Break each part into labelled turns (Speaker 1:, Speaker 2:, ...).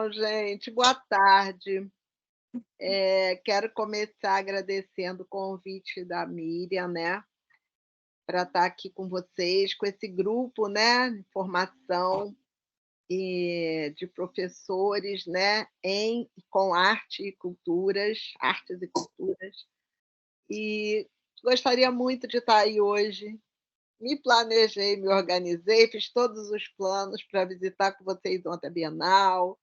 Speaker 1: Então, gente, boa tarde. Quero começar agradecendo o convite da Miriam, né, para estar aqui com vocês, com esse grupo, né, de formação de professores, né, com artes e culturas. E gostaria muito de estar aí hoje. Me planejei, me organizei, fiz todos os planos para visitar com vocês ontem a Bienal,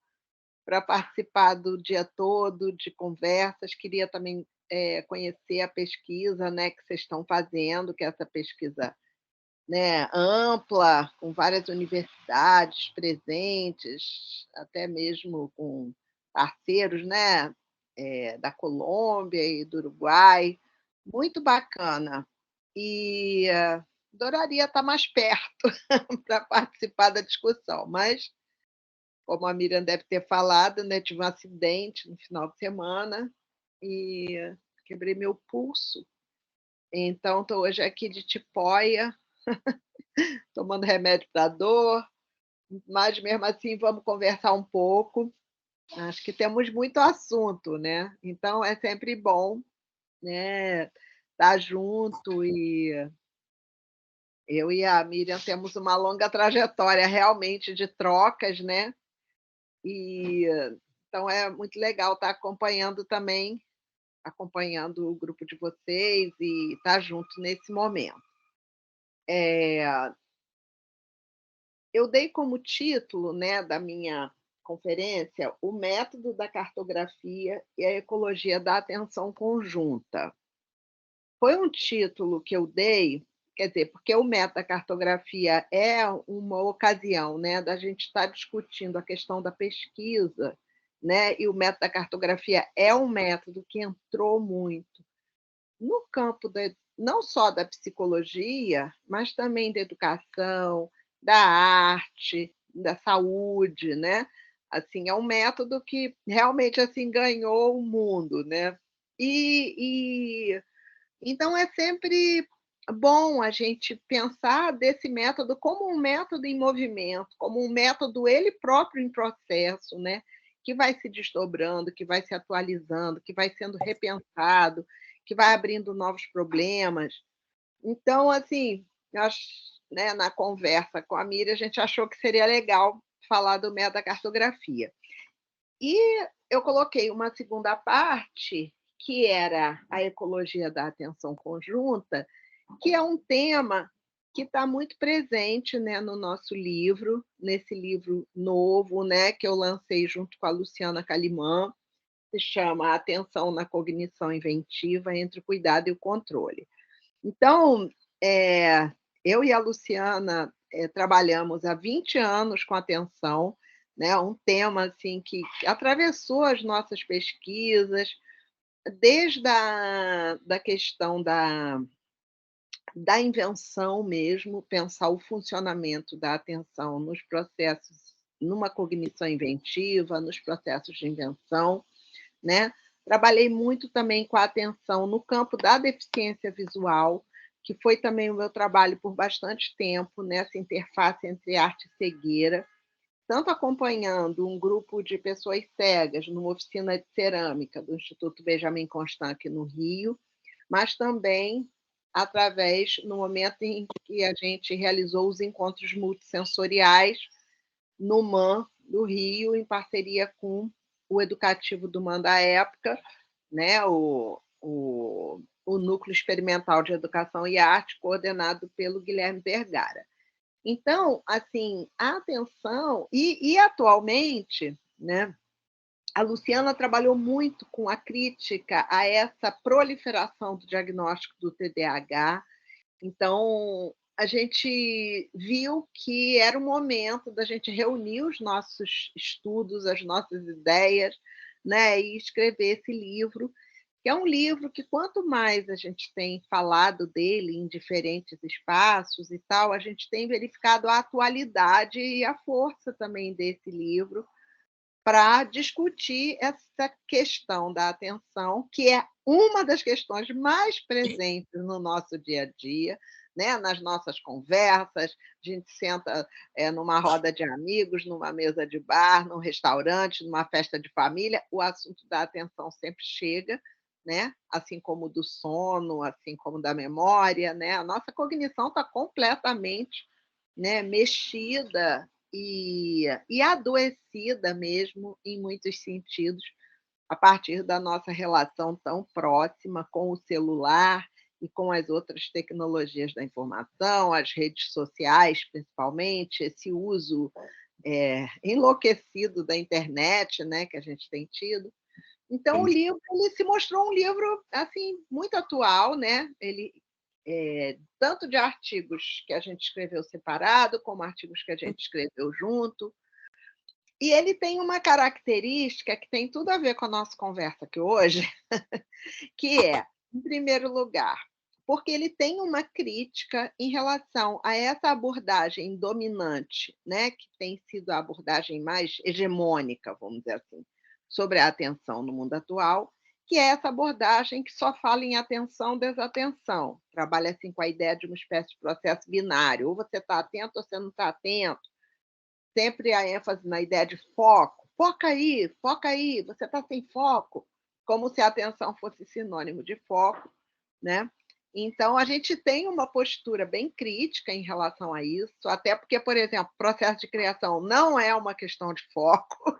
Speaker 1: para participar do dia todo de conversas. Queria também, conhecer a pesquisa, né, que vocês estão fazendo, que é essa pesquisa, né, ampla, com várias universidades presentes, até mesmo com parceiros, né, da Colômbia e do Uruguai. Muito bacana. E adoraria estar mais perto para participar da discussão, mas como a Miriam deve ter falado, né, tive um acidente no final de semana e quebrei meu pulso. Então estou hoje aqui de tipoia, tomando remédio para dor, mas mesmo assim vamos conversar um pouco. Acho que temos muito assunto, né, então é sempre bom, né, estar junto. E eu e a Miriam temos uma longa trajetória realmente de trocas, né, e então é muito legal estar acompanhando o grupo de vocês e estar junto nesse momento. Eh, eu dei como título, né, da minha conferência, "O método da cartografia e a ecologia da atenção conjunta". Foi um título que eu dei, quer dizer, porque o método da cartografia é uma ocasião, né, da gente estar discutindo a questão da pesquisa, né, e o método da cartografia é um método que entrou muito no campo não só da psicologia, mas também da educação, da arte, da saúde, né. Assim, é um método que realmente, assim, ganhou o mundo, né. E então é sempre bom a gente pensar desse método como um método em movimento, como um método ele próprio em processo, né, que vai se desdobrando, que vai se atualizando, que vai sendo repensado, que vai abrindo novos problemas. Então, assim, eu acho, né, na conversa com a Miriam, a gente achou que seria legal falar do método da cartografia. E eu coloquei uma segunda parte, que era a ecologia da atenção conjunta, que é um tema que está muito presente, né, no nosso livro, nesse livro novo, né, que eu lancei junto com a Luciana Calimã, se chama Atenção na Cognição Inventiva entre o Cuidado e o Controle. Então, eh, eu e a Luciana, trabalhamos há 20 anos com atenção, né, um tema, assim, que atravessou as nossas pesquisas, desde da questão da invenção mesmo, pensar o funcionamento da atenção nos processos, numa cognição inventiva, nos processos de invenção, né. Trabalhei muito também com a atenção no campo da deficiência visual, que foi também o meu trabalho por bastante tempo, nessa interface entre arte e cegueira, tanto acompanhando um grupo de pessoas cegas numa oficina de cerâmica do Instituto Benjamin Constant aqui no Rio, mas também através no momento em que a gente realizou os encontros multissensoriais no MAN do Rio, em parceria com o Educativo do MAN da época, né, o Núcleo Experimental de Educação e Arte, coordenado pelo Guilherme Vergara. Então, assim, a atenção e atualmente, né, a Luciana trabalhou muito com a crítica a essa proliferação do diagnóstico do TDAH. Então, a gente viu que era o momento da gente reunir os nossos estudos, as nossas ideias, né, e escrever esse livro, que é um livro que quanto mais a gente tem falado dele em diferentes espaços e tal, a gente tem verificado a atualidade e a força também desse livro para discutir essa questão da atenção, que é uma das questões mais presentes no nosso dia a dia, né, nas nossas conversas, a gente senta, numa roda de amigos, numa mesa de bar, num restaurante, numa festa de família, o assunto da atenção sempre chega, né, assim como o do sono, assim como da memória, né, a nossa cognição está completamente, né, mexida e adoecida mesmo, em muitos sentidos, a partir da nossa relação tão próxima com o celular e com as outras tecnologias da informação, as redes sociais, principalmente, esse uso, enlouquecido da internet, né, que a gente tem tido. Então o
Speaker 2: Sim.
Speaker 1: livro, ele se mostrou um livro, assim, muito atual, né, ele, tanto de artigos que a gente escreveu separado, como artigos que a gente escreveu junto, e ele tem uma característica que tem tudo a ver com a nossa conversa aqui hoje, que é, em primeiro lugar, porque ele tem uma crítica em relação a essa abordagem dominante, né, que tem sido a abordagem mais hegemônica, vamos dizer assim, sobre a atenção no mundo atual, que é essa abordagem que só fala em atenção, desatenção, trabalha assim com a ideia de uma espécie de processo binário, ou você está atento ou você não está atento, sempre a ênfase na ideia de foco. Foca aí, você está sem foco, como se a atenção fosse sinônimo de foco, né? Então, a gente tem uma postura bem crítica em relação a isso, até porque, por exemplo, o processo de criação não é uma questão de foco,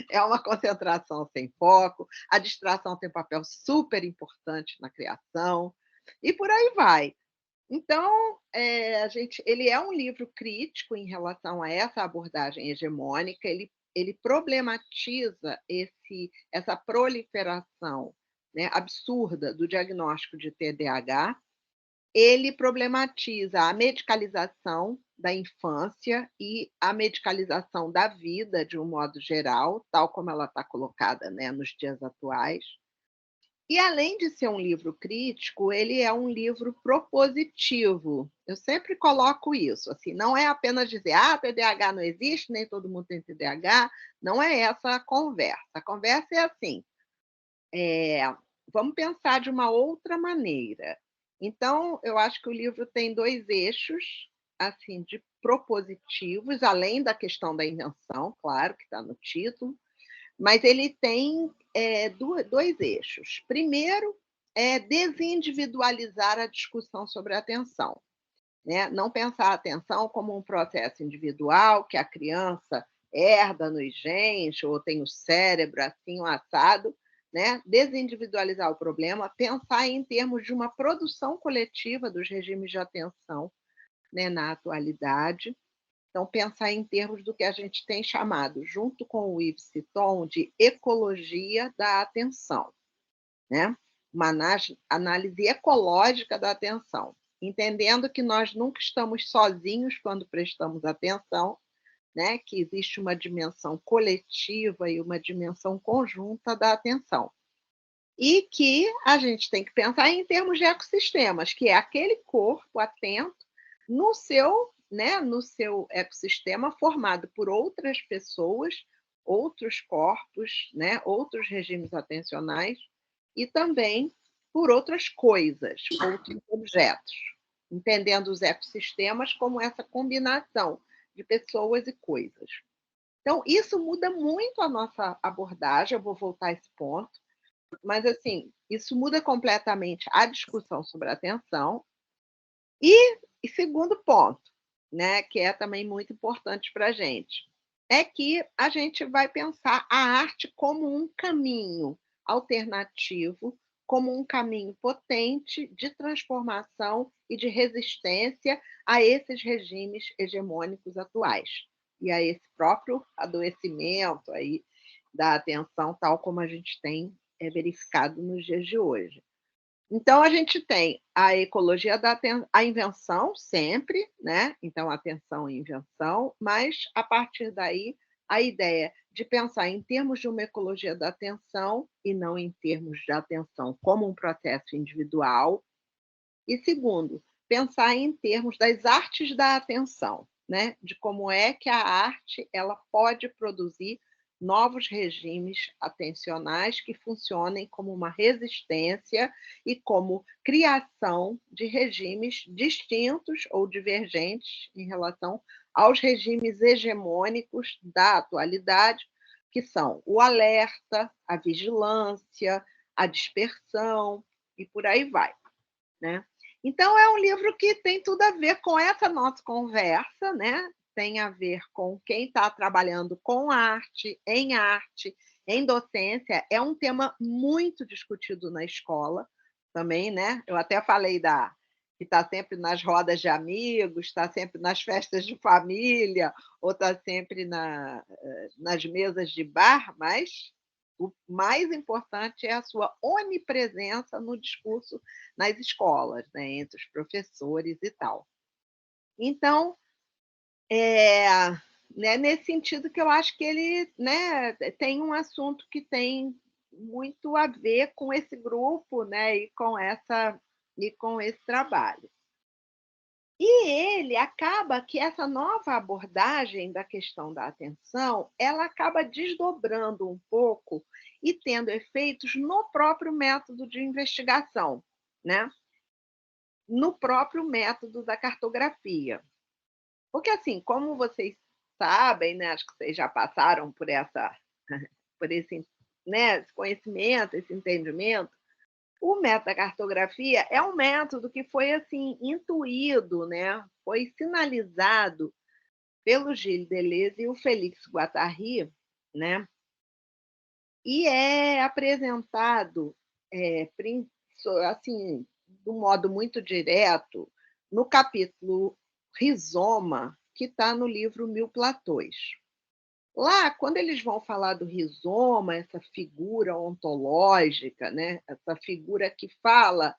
Speaker 1: é uma concentração sem foco, a distração tem um papel super importante na criação, e por aí vai. Então, ele é um livro crítico em relação a essa abordagem hegemônica, ele problematiza essa proliferação, né, absurda do diagnóstico de TDAH, ele problematiza a medicalização da infância e a medicalização da vida de um modo geral, tal como ela está colocada, né, nos dias atuais. E além de ser um livro crítico, ele é um livro propositivo. Eu sempre coloco isso, assim, não é apenas dizer: "Ah, TDAH não existe, nem todo mundo tem TDAH", não é essa a conversa. A conversa é assim, eh, vamos pensar de uma outra maneira. Então, eu acho que o livro tem 2 eixos, assim, de propositivos, além da questão da invenção, claro, que está no título, mas ele tem, 2 eixos. Primeiro, é desindividualizar a discussão sobre a atenção, né, não pensar a atenção como um processo individual que a criança herda nos genes ou tem o cérebro assim, um assado, né, desindividualizar o problema, pensar em termos de uma produção coletiva dos regimes de atenção, né, na atualidade. Então, pensar em termos do que a gente tem chamado, junto com o Yves Citon, de ecologia da atenção, né? Uma análise ecológica da atenção, entendendo que nós nunca estamos sozinhos quando prestamos atenção, né? Que existe uma dimensão coletiva e uma dimensão conjunta da atenção. E que a gente tem que pensar em termos de ecossistemas, que é aquele corpo atento no seu, né, no seu ecossistema formado por outras pessoas, outros corpos, né, outros regimes atencionais e também por outras coisas, outros objetos, entendendo os ecossistemas como essa combinação de pessoas e coisas. Então, isso muda muito a nossa abordagem, eu vou voltar a esse ponto, mas, assim, isso muda completamente a discussão sobre a atenção. E segundo ponto, né, que é também muito importante para a gente, é que a gente vai pensar a arte como um caminho alternativo, como um caminho potente de transformação e de resistência a esses regimes hegemônicos atuais, e a esse próprio adoecimento aí da atenção, tal como a gente tem, verificado nos dias de hoje. Então a gente tem a ecologia da a invenção sempre, né, então atenção e invenção, mas a partir daí a ideia de pensar em termos de uma ecologia da atenção e não em termos de atenção como um processo individual. E segundo, pensar em termos das artes da atenção, né, de como é que a arte ela pode produzir novos regimes atencionais que funcionem como uma resistência e como criação de regimes distintos ou divergentes em relação aos regimes hegemônicos da atualidade, que são o alerta, a vigilância, a dispersão e por aí vai, né. Então é um livro que tem tudo a ver com essa nossa conversa, né, tem a ver com quem está trabalhando com arte, em docência, é um tema muito discutido na escola também, né, eu até falei da que está sempre nas rodas de amigos, está sempre nas festas de família, ou está sempre nas mesas de bar, mas o mais importante é a sua onipresença no discurso nas escolas, né, entre os professores e tal. Então, é, né, nesse sentido que eu acho que ele, né, tem um assunto que tem muito a ver com esse grupo, né, e com esse trabalho. E ele acaba que essa nova abordagem da questão da atenção, ela acaba desdobrando um pouco e tendo efeitos no próprio método de investigação, né, no próprio método da cartografia. Porque, assim, como vocês sabem, né, acho que vocês já passaram por essa por esse, né, esse conhecimento, esse entendimento, o método da cartografia é um método que foi, assim, intuído, né, foi sinalizado pelo Gilles Deleuze e o Félix Guattari, né, e é apresentado, prin so assim, de um modo muito direto, no capítulo Rizoma, que está no livro Mil Platôs. Lá, quando eles vão falar do rizoma, essa figura ontológica, né, essa figura que fala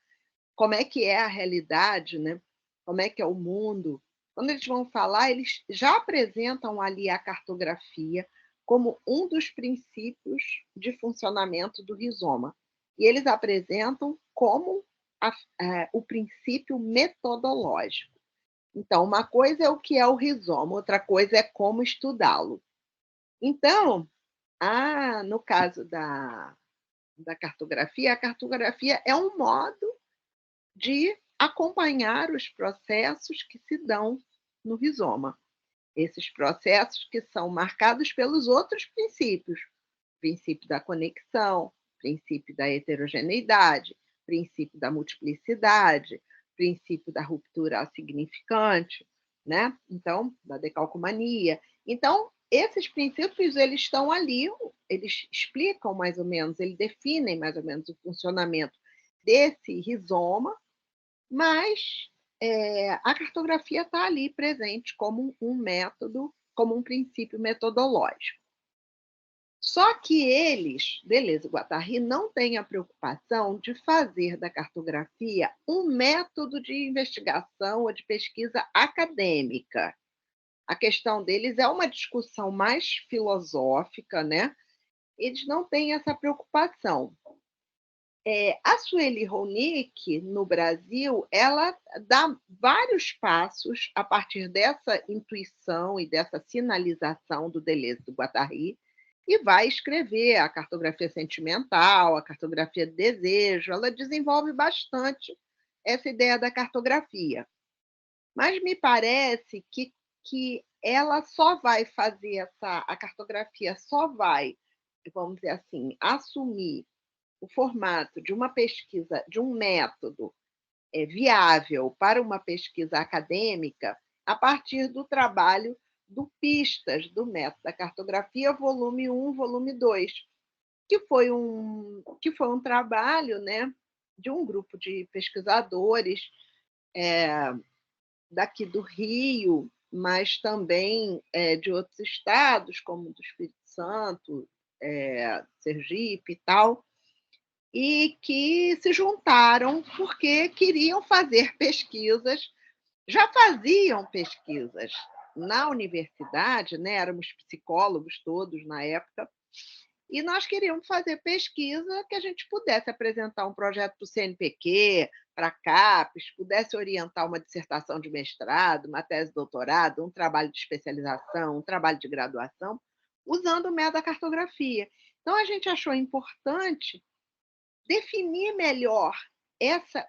Speaker 1: como é que é a realidade, né, como é que é o mundo, quando eles vão falar, eles já apresentam ali a cartografia como um dos princípios de funcionamento do rizoma. E eles apresentam como o princípio metodológico. Então, uma coisa é o que é o rizoma, outra coisa é como estudá-lo. Então, no caso da cartografia, a cartografia é um modo de acompanhar os processos que se dão no rizoma. Esses processos que são marcados pelos outros princípios, princípio da conexão, princípio da heterogeneidade, princípio da multiplicidade, princípio da ruptura significante, né? Então, da decalcomania. Então, esses princípios eles estão ali, eles explicam mais ou menos, eles definem mais ou menos o funcionamento desse rizoma, mas a cartografia está ali presente como um método, como um princípio metodológico. Só que eles, Deleuze e Guattari, não têm a preocupação de fazer da cartografia um método de investigação ou de pesquisa acadêmica. A questão deles é uma discussão mais filosófica, né? Eles não têm essa preocupação. A Sueli Ronick, no Brasil, ela dá vários passos a partir dessa intuição e dessa sinalização do Deleuze e do Guattari, e vai escrever a cartografia sentimental, a cartografia do desejo. Ela desenvolve bastante essa ideia da cartografia. Mas me parece que ela só vai fazer a cartografia só vai, vamos dizer assim, assumir o formato de uma pesquisa, de um método viável para uma pesquisa acadêmica, a partir do trabalho do Pistas, do método da cartografia, volume 1, volume 2, que foi um trabalho, né, de um grupo de pesquisadores daqui do Rio, mas também de outros estados, como do Espírito Santo, Sergipe e tal, e que se juntaram porque queriam fazer pesquisas, já faziam pesquisas na universidade, né, éramos psicólogos todos na época, e nós queríamos fazer pesquisa que a gente pudesse apresentar um projeto para o CNPq, para a CAPES, pudesse orientar uma dissertação de mestrado, uma tese de doutorado, um trabalho de especialização, um trabalho de graduação, usando o método da cartografia. Então a gente achou importante definir melhor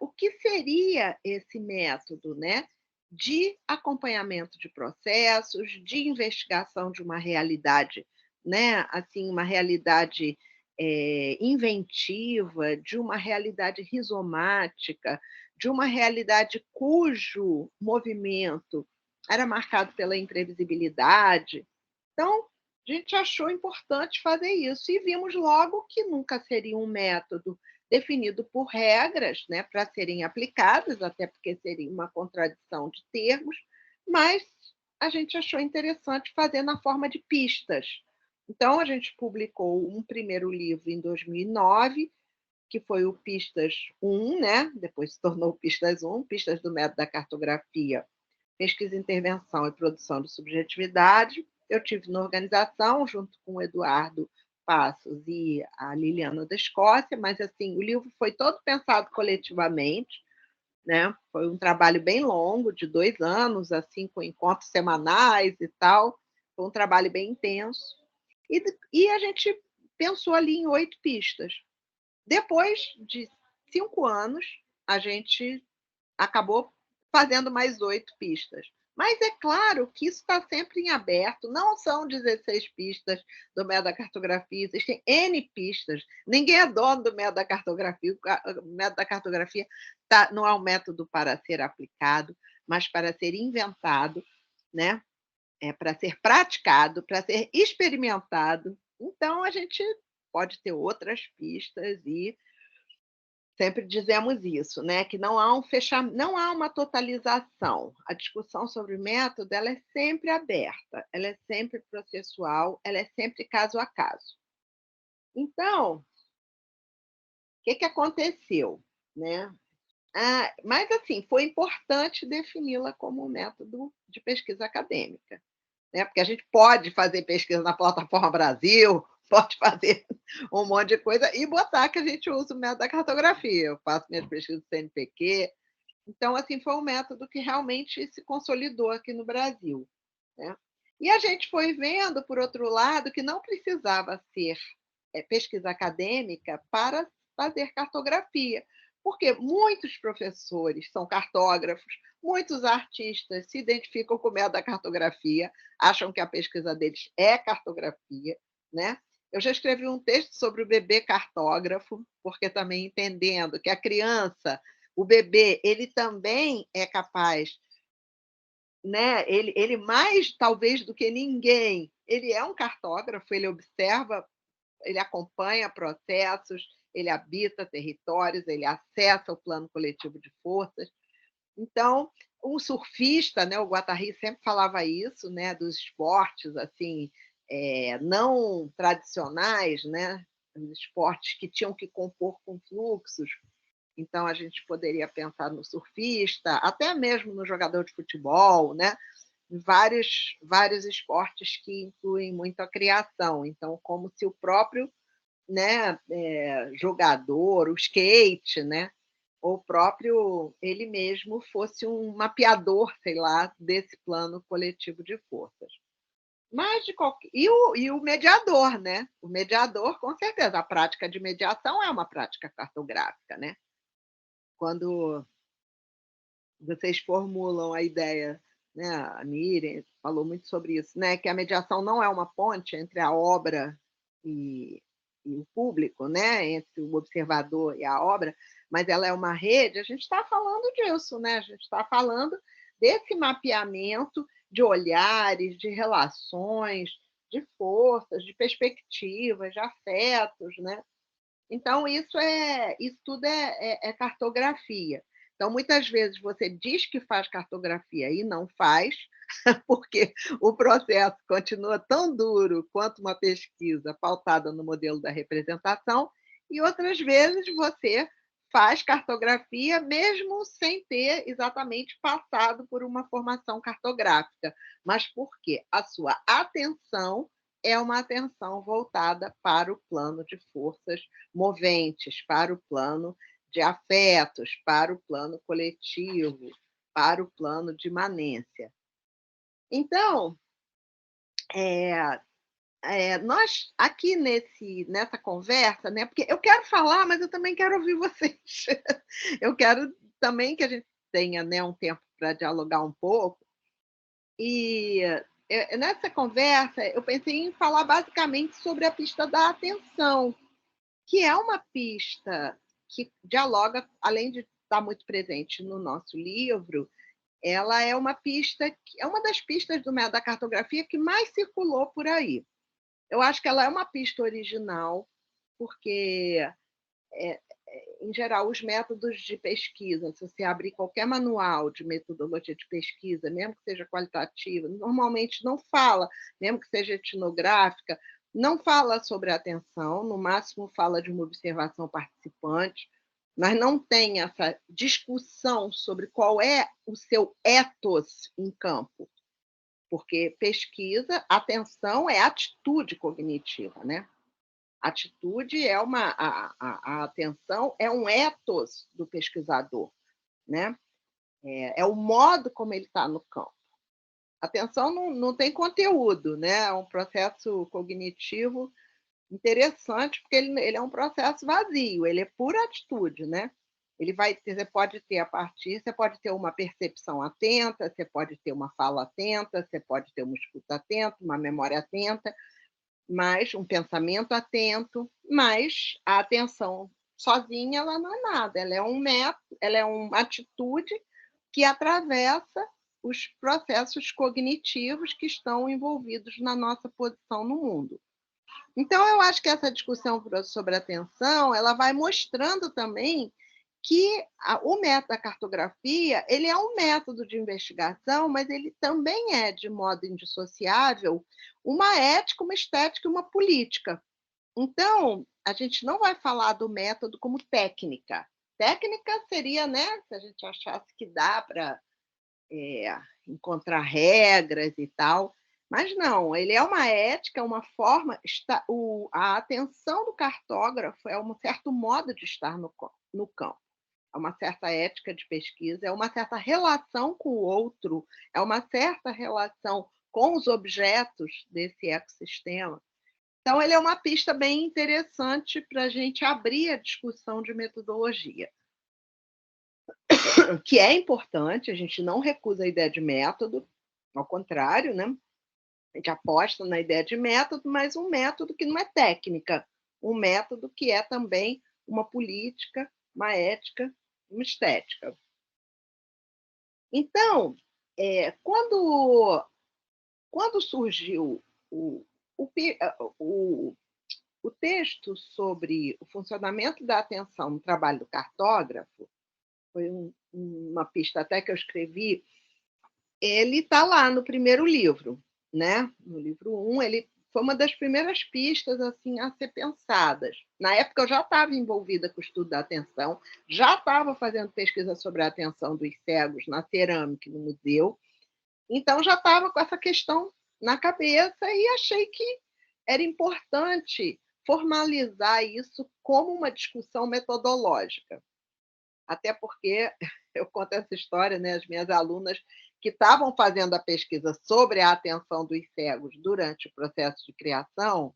Speaker 1: o que seria esse método, né, de acompanhamento de processos, de investigação de uma realidade, né, assim, uma realidade, inventiva, de uma realidade rizomática, de uma realidade cujo movimento era marcado pela imprevisibilidade. Então, a gente achou importante fazer isso e vimos logo que nunca seria um método definido por regras, né, para serem aplicadas, até porque seria uma contradição de termos, mas a gente achou interessante fazer na forma de pistas. Então, a gente publicou um primeiro livro em 2009, que foi o Pistas 1, né? Depois se tornou o Pistas 1, Pistas do Método da Cartografia, Pesquisa, Intervenção e Produção de Subjetividade. Eu tive na organização, junto com o Eduardo Passos e a Liliana da Escócia, mas assim, o livro foi todo pensado coletivamente, né? Foi um trabalho bem longo, de 2 anos, assim, com encontros semanais e tal. Foi um trabalho bem intenso. E a gente pensou ali em 8 pistas. Depois de 5 anos, a gente acabou fazendo mais 8 pistas. Mas é claro que isso está sempre em aberto, não são 16 pistas do método da cartografia, existem N pistas, ninguém é dono do método da cartografia, o método da cartografia não é um método para ser aplicado, mas para ser inventado, né? Para ser praticado, para ser experimentado. Então, a gente pode ter outras pistas e sempre dizemos isso, né, que não há uma totalização. A discussão sobre método, ela é sempre aberta, ela é sempre processual, ela é sempre caso a caso. Então, o que que aconteceu, né? Mas assim, foi importante defini-la como um método de pesquisa acadêmica, né? Porque a gente pode fazer pesquisa na plataforma Brasil, pode fazer um monte de coisa e botar que a gente usa o método da cartografia. Eu faço minhas pesquisas do CNPq. Então, assim, foi um método que realmente se consolidou aqui no Brasil, né. E a gente foi vendo, por outro lado, que não precisava ser, pesquisa acadêmica para fazer cartografia, porque muitos professores são cartógrafos, muitos artistas se identificam com o método da cartografia, acham que a pesquisa deles é cartografia, né. Eu já escrevi um texto sobre o bebê cartógrafo, porque também entendendo que a criança, o bebê, ele também é capaz, né, ele mais talvez do que ninguém, ele é um cartógrafo, ele observa, ele acompanha processos, ele habita territórios, ele acessa o plano coletivo de forças. Então, o surfista, né, o Guattari sempre falava isso, né, dos esportes, assim, não tradicionais, né, os esportes que tinham que compor com fluxos. Então a gente poderia pensar no surfista, até mesmo no jogador de futebol, né, vários esportes que incluem muito a criação. Então, como se o próprio, né, jogador, o skate, né, ou o próprio ele mesmo fosse um mapeador, sei lá, desse plano coletivo de forças. Mas de qualquer e o mediador, né, o mediador, com certeza, a prática de mediação é uma prática cartográfica, né. Quando vocês formulam a ideia, né, a Miriam falou muito sobre isso, né, que a mediação não é uma ponte entre a obra e e o público, né, entre o observador e a obra, mas ela é uma rede, a gente está falando disso, né, a gente está falando desse mapeamento de olhares, de relações, de forças, de perspectivas, de afetos, né. Então isso tudo é cartografia. Então, muitas vezes você diz que faz cartografia e não faz, porque o processo continua tão duro quanto uma pesquisa pautada no modelo da representação, e outras vezes você faz cartografia mesmo sem ter exatamente passado por uma formação cartográfica, mas porque a sua atenção é uma atenção voltada para o plano de forças moventes, para o plano de afetos, para o plano coletivo, para o plano de imanência. Então, eh, nós aqui nessa conversa, né, porque eu quero falar, mas eu também quero ouvir vocês. Eu quero também que a gente tenha, né, um tempo para dialogar um pouco. E, nessa conversa, eu pensei em falar basicamente sobre a pista da atenção, que é uma pista que dialoga, além de estar muito presente no nosso livro, ela é uma pista que é uma das pistas do método da cartografia que mais circulou por aí. Eu acho que ela é uma pista original, porque, eh em geral, os métodos de pesquisa, se você abrir qualquer manual de metodologia de pesquisa, mesmo que seja qualitativa, normalmente não fala, mesmo que seja etnográfica, não fala sobre a atenção, no máximo fala de uma observação participante, mas não tem essa discussão sobre qual é o seu ethos em campo, porque pesquisa, atenção é atitude cognitiva, né? Atitude é uma a atenção é um ethos do pesquisador, né, é o modo como ele está no campo. Atenção não tem conteúdo, né, é um processo cognitivo interessante, porque ele é um processo vazio, ele é pura atitude, né. Ele vai ter você pode ter uma percepção atenta, você pode ter uma fala atenta, você pode ter uma escuta atenta, uma memória atenta, mas um pensamento atento, mas a atenção sozinha ela não é nada, ela é um método, ela é uma atitude que atravessa os processos cognitivos que estão envolvidos na nossa posição no mundo. Então eu acho que essa discussão sobre atenção, ela vai mostrando também que o método da cartografia, ele é um método de investigação, mas ele também é, de modo indissociável, uma ética, uma estética e uma política. Então, a gente não vai falar do método como técnica. Técnica seria, né, se a gente achasse que dá para encontrar regras e tal, mas não, ele é uma ética, uma forma, a atenção do cartógrafo é um certo modo de estar no campo. É uma certa ética de pesquisa, é uma certa relação com o outro, é uma certa relação com os objetos desse ecossistema. Então, ele é uma pista bem interessante para a gente abrir a discussão de metodologia, que é importante, a gente não recusa a ideia de método, ao contrário, né? A gente aposta na ideia de método, mas um método que não é técnica, um método que é também uma política, uma ética, uma estética. Então, quando surgiu o, o, o, o texto sobre o funcionamento da atenção no trabalho do cartógrafo, foi uma pista até que eu escrevi, ele está lá no primeiro livro, né? No livro 1, ele foi uma das primeiras pistas assim a ser pensadas. Na época eu já estava envolvida com o estudo da atenção, já estava fazendo pesquisa sobre a atenção dos cegos na cerâmica no museu, então já estava com essa questão na cabeça e achei que era importante formalizar isso como uma discussão metodológica. Até porque eu conto essa história, né, as minhas alunas que estavam fazendo a pesquisa sobre a atenção dos cegos durante o processo de criação,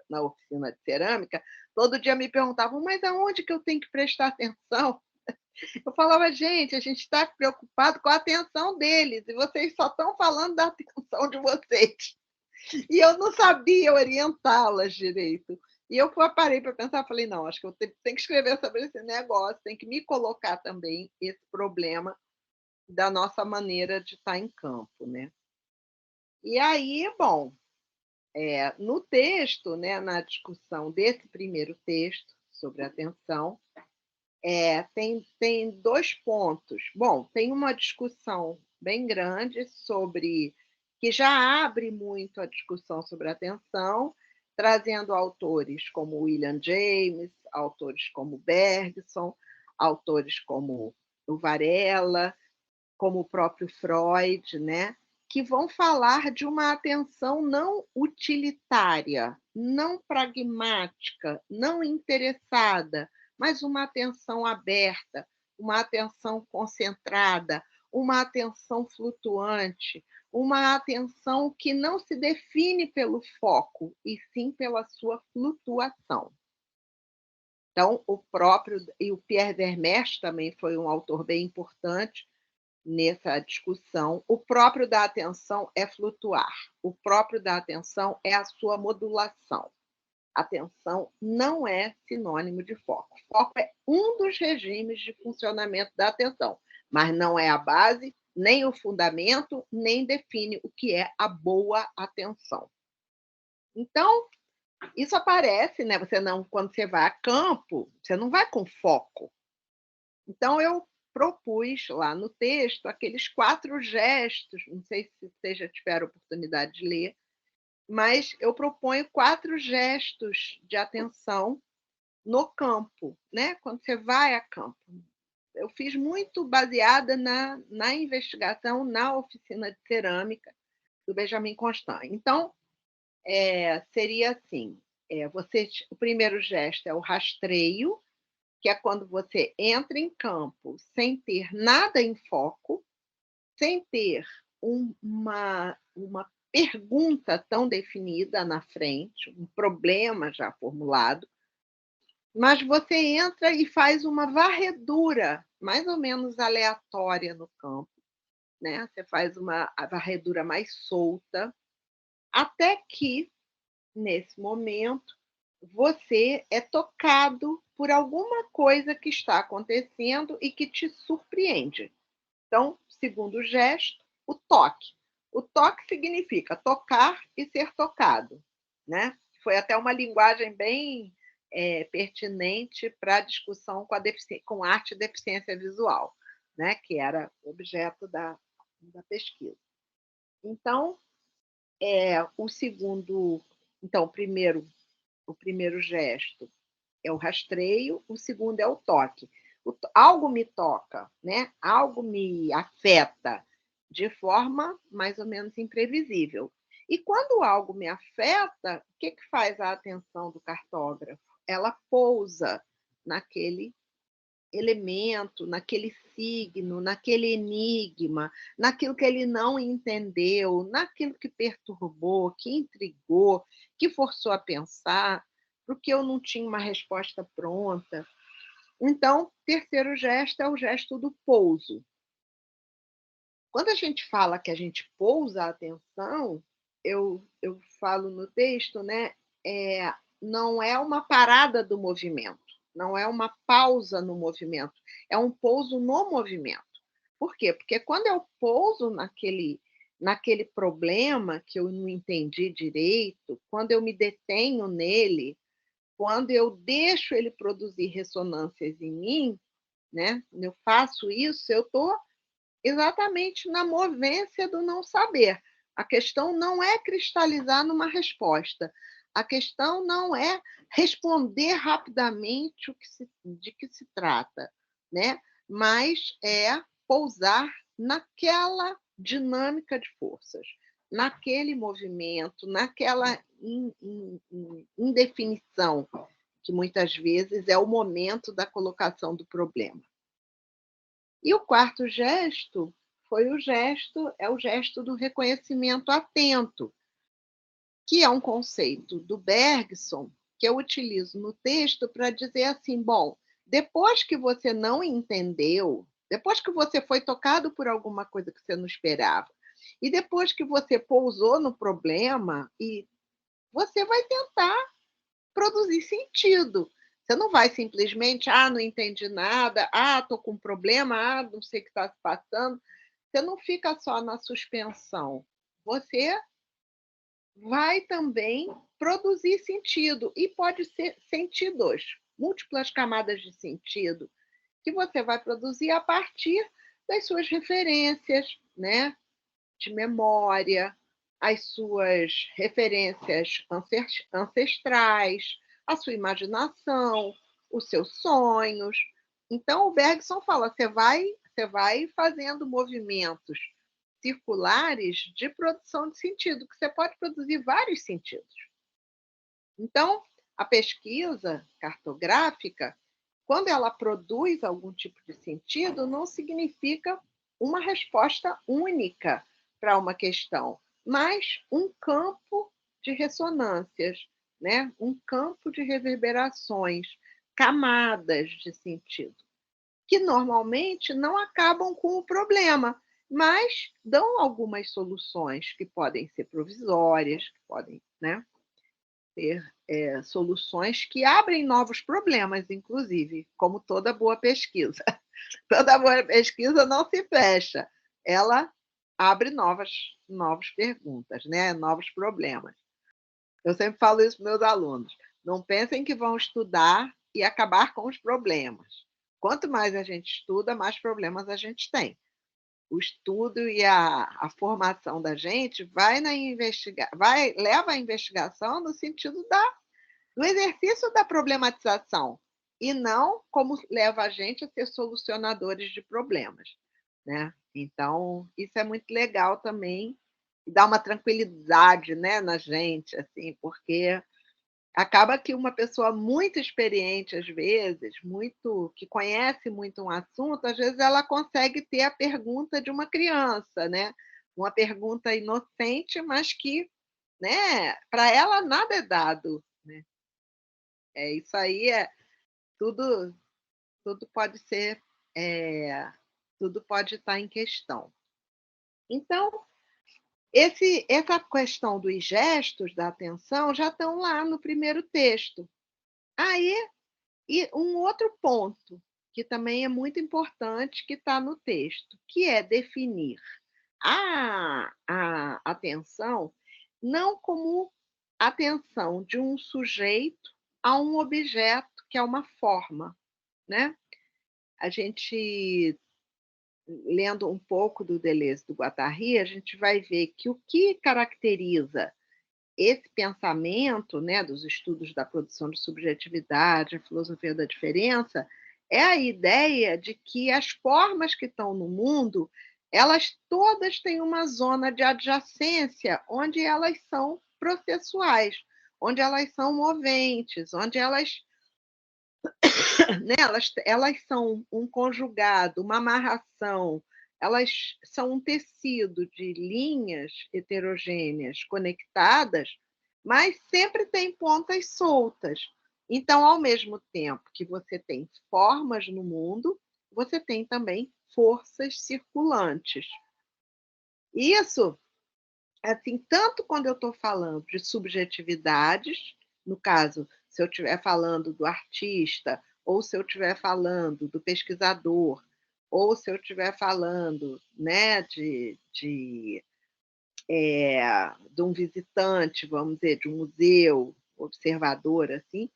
Speaker 1: na oficina de cerâmica, todo dia me perguntavam: "Mas aonde que eu tenho que prestar atenção?" Eu falava: "Gente, a gente está preocupado com a atenção deles e vocês só estão falando da atenção de vocês". E eu não sabia orientá-las direito. E eu parei para pensar, falei: "Não, acho que eu tenho que escrever sobre esse negócio, tem que me colocar também esse problema da nossa maneira de estar em campo", né. E aí, bom, no texto, né, na discussão desse primeiro texto sobre atenção, tem 2 pontos. Bom, tem uma discussão bem grande sobre que já abre muito a discussão sobre atenção, trazendo autores como William James, autores como Bergson, autores como o Varela, como o próprio Freud, né, que vão falar de uma atenção não utilitária, não pragmática, não interessada, mas uma atenção aberta, uma atenção concentrada, uma atenção flutuante, uma atenção que não se define pelo foco, e sim pela sua flutuação. Então, o Pierre Vermeersch também foi um autor bem importante nessa discussão. O próprio da atenção é flutuar, o próprio da atenção é a sua modulação. Atenção não é sinônimo de foco. Foco é um dos regimes de funcionamento da atenção, mas não é a base, nem o fundamento, nem define o que é a boa atenção. Então, isso aparece, né? Quando você vai a campo, você não vai com foco. Então, eu propus lá no texto aqueles 4 gestos, não sei se vocês já tiveram oportunidade de ler, mas eu proponho 4 gestos de atenção no campo, né? Quando você vai a campo. Eu fiz muito baseada na investigação na oficina de cerâmica do Benjamin Constant. Então, seria assim: o primeiro gesto é o rastreio, que é quando você entra em campo sem ter nada em foco, sem ter uma pergunta tão definida na frente, um problema já formulado, mas você entra e faz uma varredura mais ou menos aleatória no campo, né? Você faz a varredura mais solta, até que, nesse momento, você é tocado por alguma coisa que está acontecendo e que te surpreende. Então, segundo gesto, o toque. O toque significa tocar e ser tocado, né? Foi até uma linguagem bem pertinente para a discussão com arte e deficiência visual, né? Que era objeto da pesquisa. Então, o segundo, então, o primeiro gesto é o rastreio, o segundo é o toque. Algo me toca, né? Algo me afeta de forma mais ou menos imprevisível. E quando algo me afeta, o que faz a atenção do cartógrafo? Ela pousa naquele elemento, naquele signo, naquele enigma, naquilo que ele não entendeu, naquilo que perturbou, que intrigou, que forçou a pensar, porque eu não tinha uma resposta pronta. Então, terceiro gesto é o gesto do pouso. Quando a gente fala que a gente pousa a atenção, eu falo no texto, né? Não é uma parada do movimento, não é uma pausa no movimento, é um pouso no movimento. Por quê? Porque quando eu pouso naquele problema que eu não entendi direito, quando eu me detenho nele, quando eu deixo ele produzir ressonâncias em mim, né? Quando eu faço isso, eu estou exatamente na movência do não saber. A questão não é cristalizar numa resposta. A questão não é responder rapidamente de que se trata, né? Mas é pousar naquela dinâmica de forças, naquele movimento, naquela indefinição, que muitas vezes é o momento da colocação do problema. E o quarto gesto é o gesto do reconhecimento atento, que é um conceito do Bergson que eu utilizo no texto para dizer assim: bom, depois que você não entendeu, depois que você foi tocado por alguma coisa que você não esperava, e depois que você pousou no problema, e você vai tentar produzir sentido. Você não vai simplesmente, não entendi nada, estou com um problema, não sei o que está se passando. Você não fica só na suspensão. Você vai também produzir sentido, e pode ser sentidos, múltiplas camadas de sentido, que você vai produzir a partir das suas referências, né, de memória, as suas referências ancestrais, a sua imaginação, os seus sonhos. Então, o Bergson fala: você vai fazendo movimentos circulares de produção de sentido, que você pode produzir vários sentidos. Então, a pesquisa cartográfica, quando ela produz algum tipo de sentido, não significa uma resposta única para uma questão, mas um campo de ressonâncias, né, um campo de reverberações, camadas de sentido, que normalmente não acabam com o problema, mas dão algumas soluções que podem ser provisórias, que podem, né, ter, soluções que abrem novos problemas, inclusive, como toda boa pesquisa. Toda boa pesquisa não se fecha, ela abre novas perguntas, né, novos problemas. Eu sempre falo isso para meus alunos: não pensem que vão estudar e acabar com os problemas. Quanto mais a gente estuda, mais problemas a gente tem. O estudo e a formação da gente leva à investigação no sentido do exercício da problematização, e não como leva a gente a ser solucionadores de problemas, né. Então, isso é muito legal também, e dá uma tranquilidade, né, na gente, assim, porque acaba que uma pessoa muito experiente, às vezes, muito que conhece muito um assunto, às vezes ela consegue ter a pergunta de uma criança, né, uma pergunta inocente, mas que, né, para ela nada é dado, né. Isso aí tudo tudo pode ser, eh, tudo pode estar em questão. Então, essa questão dos gestos da atenção já estão lá no primeiro texto. Aí e um outro ponto, que também é muito importante, que está no texto, que é definir a atenção não como atenção de um sujeito a um objeto que é uma forma, né. A gente, lendo um pouco do Deleuze e do Guattari, a gente vai ver que o que caracteriza esse pensamento, né, dos estudos da produção de subjetividade, a filosofia da diferença, é a ideia de que as formas que estão no mundo, elas todas têm uma zona de adjacência, onde elas são processuais, onde elas são moventes, onde elas, né, elas são um conjugado, uma amarração, elas são um tecido de linhas heterogêneas conectadas, mas sempre tem pontas soltas. Então, ao mesmo tempo que você tem formas no mundo, você tem também forças circulantes. Isso, assim, tanto quando eu estou falando de subjetividades, no caso, se eu estiver falando do artista, ou se eu estiver falando do pesquisador, ou se eu estiver falando, né, de um visitante, vamos dizer, de um museu, observador, assim,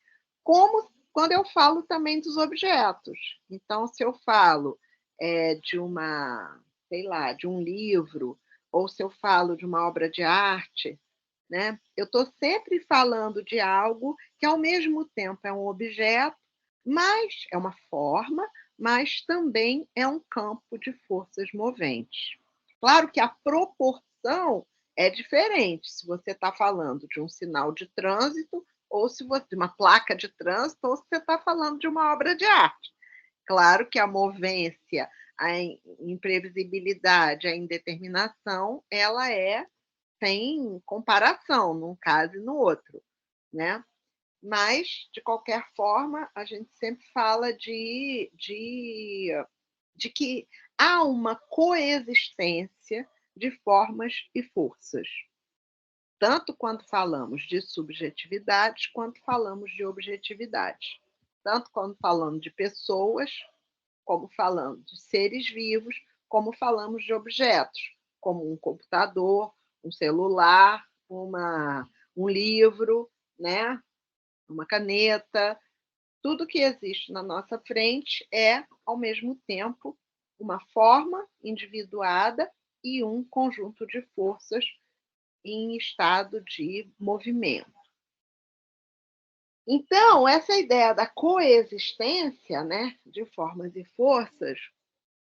Speaker 1: como quando eu falo também dos objetos. Então, se eu falo, de uma, sei lá, de um livro, ou se eu falo de uma obra de arte, né, eu estou sempre falando de algo que, ao mesmo tempo, é um objeto, mas é uma forma, mas também é um campo de forças moventes. Claro que a proporção é diferente, se você está falando de um sinal de trânsito, ou se você de uma placa de trânsito, ou se você está falando de uma obra de arte. Claro que a movência, a imprevisibilidade, a indeterminação, ela é sem comparação num caso e no outro, né. Mas, de qualquer forma, a gente sempre fala de que há uma coexistência de formas e forças, tanto quando falamos de subjetividades, quanto falamos de objetividade. Tanto quando falamos de pessoas, como falamos de seres vivos, como falamos de objetos, como um computador, um celular, um livro, né, uma caneta. Tudo que existe na nossa frente é, ao mesmo tempo, uma forma individuada e um conjunto de forças em estado de movimento. Então, essa ideia da coexistência, né, de formas e forças,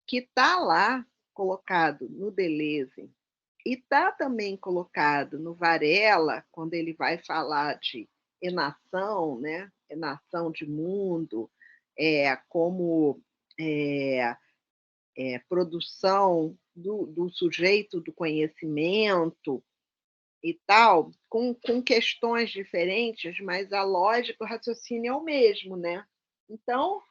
Speaker 1: que está lá colocado no Deleuze e está também colocado no Varela, quando ele vai falar de enação, né, enação de mundo, como, eh produção do sujeito do conhecimento e tal, com questões diferentes, mas a lógica, o raciocínio é o mesmo, né. Então,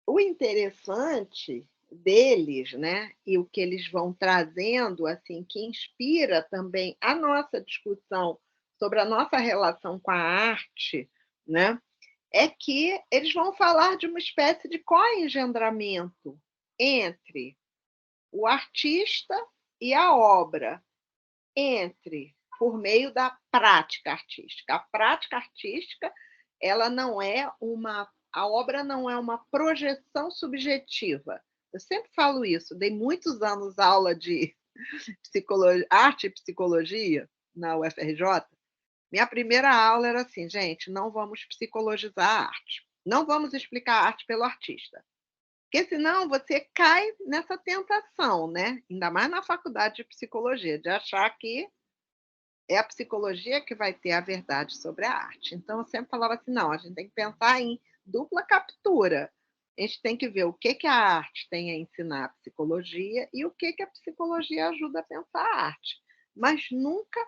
Speaker 1: o interessante deles, né, e o que eles vão trazendo, assim, que inspira também a nossa discussão sobre a nossa relação com a arte, né, é que eles vão falar de uma espécie de co-engendramento entre o artista e a obra, entre por meio da prática artística. A prática artística, ela não é uma a obra não é uma projeção subjetiva. Eu sempre falo isso, dei muitos anos aula de arte e psicologia na UFRJ. Minha primeira aula era assim: "Gente, não vamos psicologizar a arte, não vamos explicar a arte pelo artista". Porque senão você cai nessa tentação, né, ainda mais na faculdade de psicologia, de achar que é a psicologia que vai ter a verdade sobre a arte. Então eu sempre falava assim: "Não, a gente tem que pensar em dupla captura. A gente tem que ver o que que a arte tem a ensinar à psicologia e o que que a psicologia ajuda a pensar a arte". Mas nunca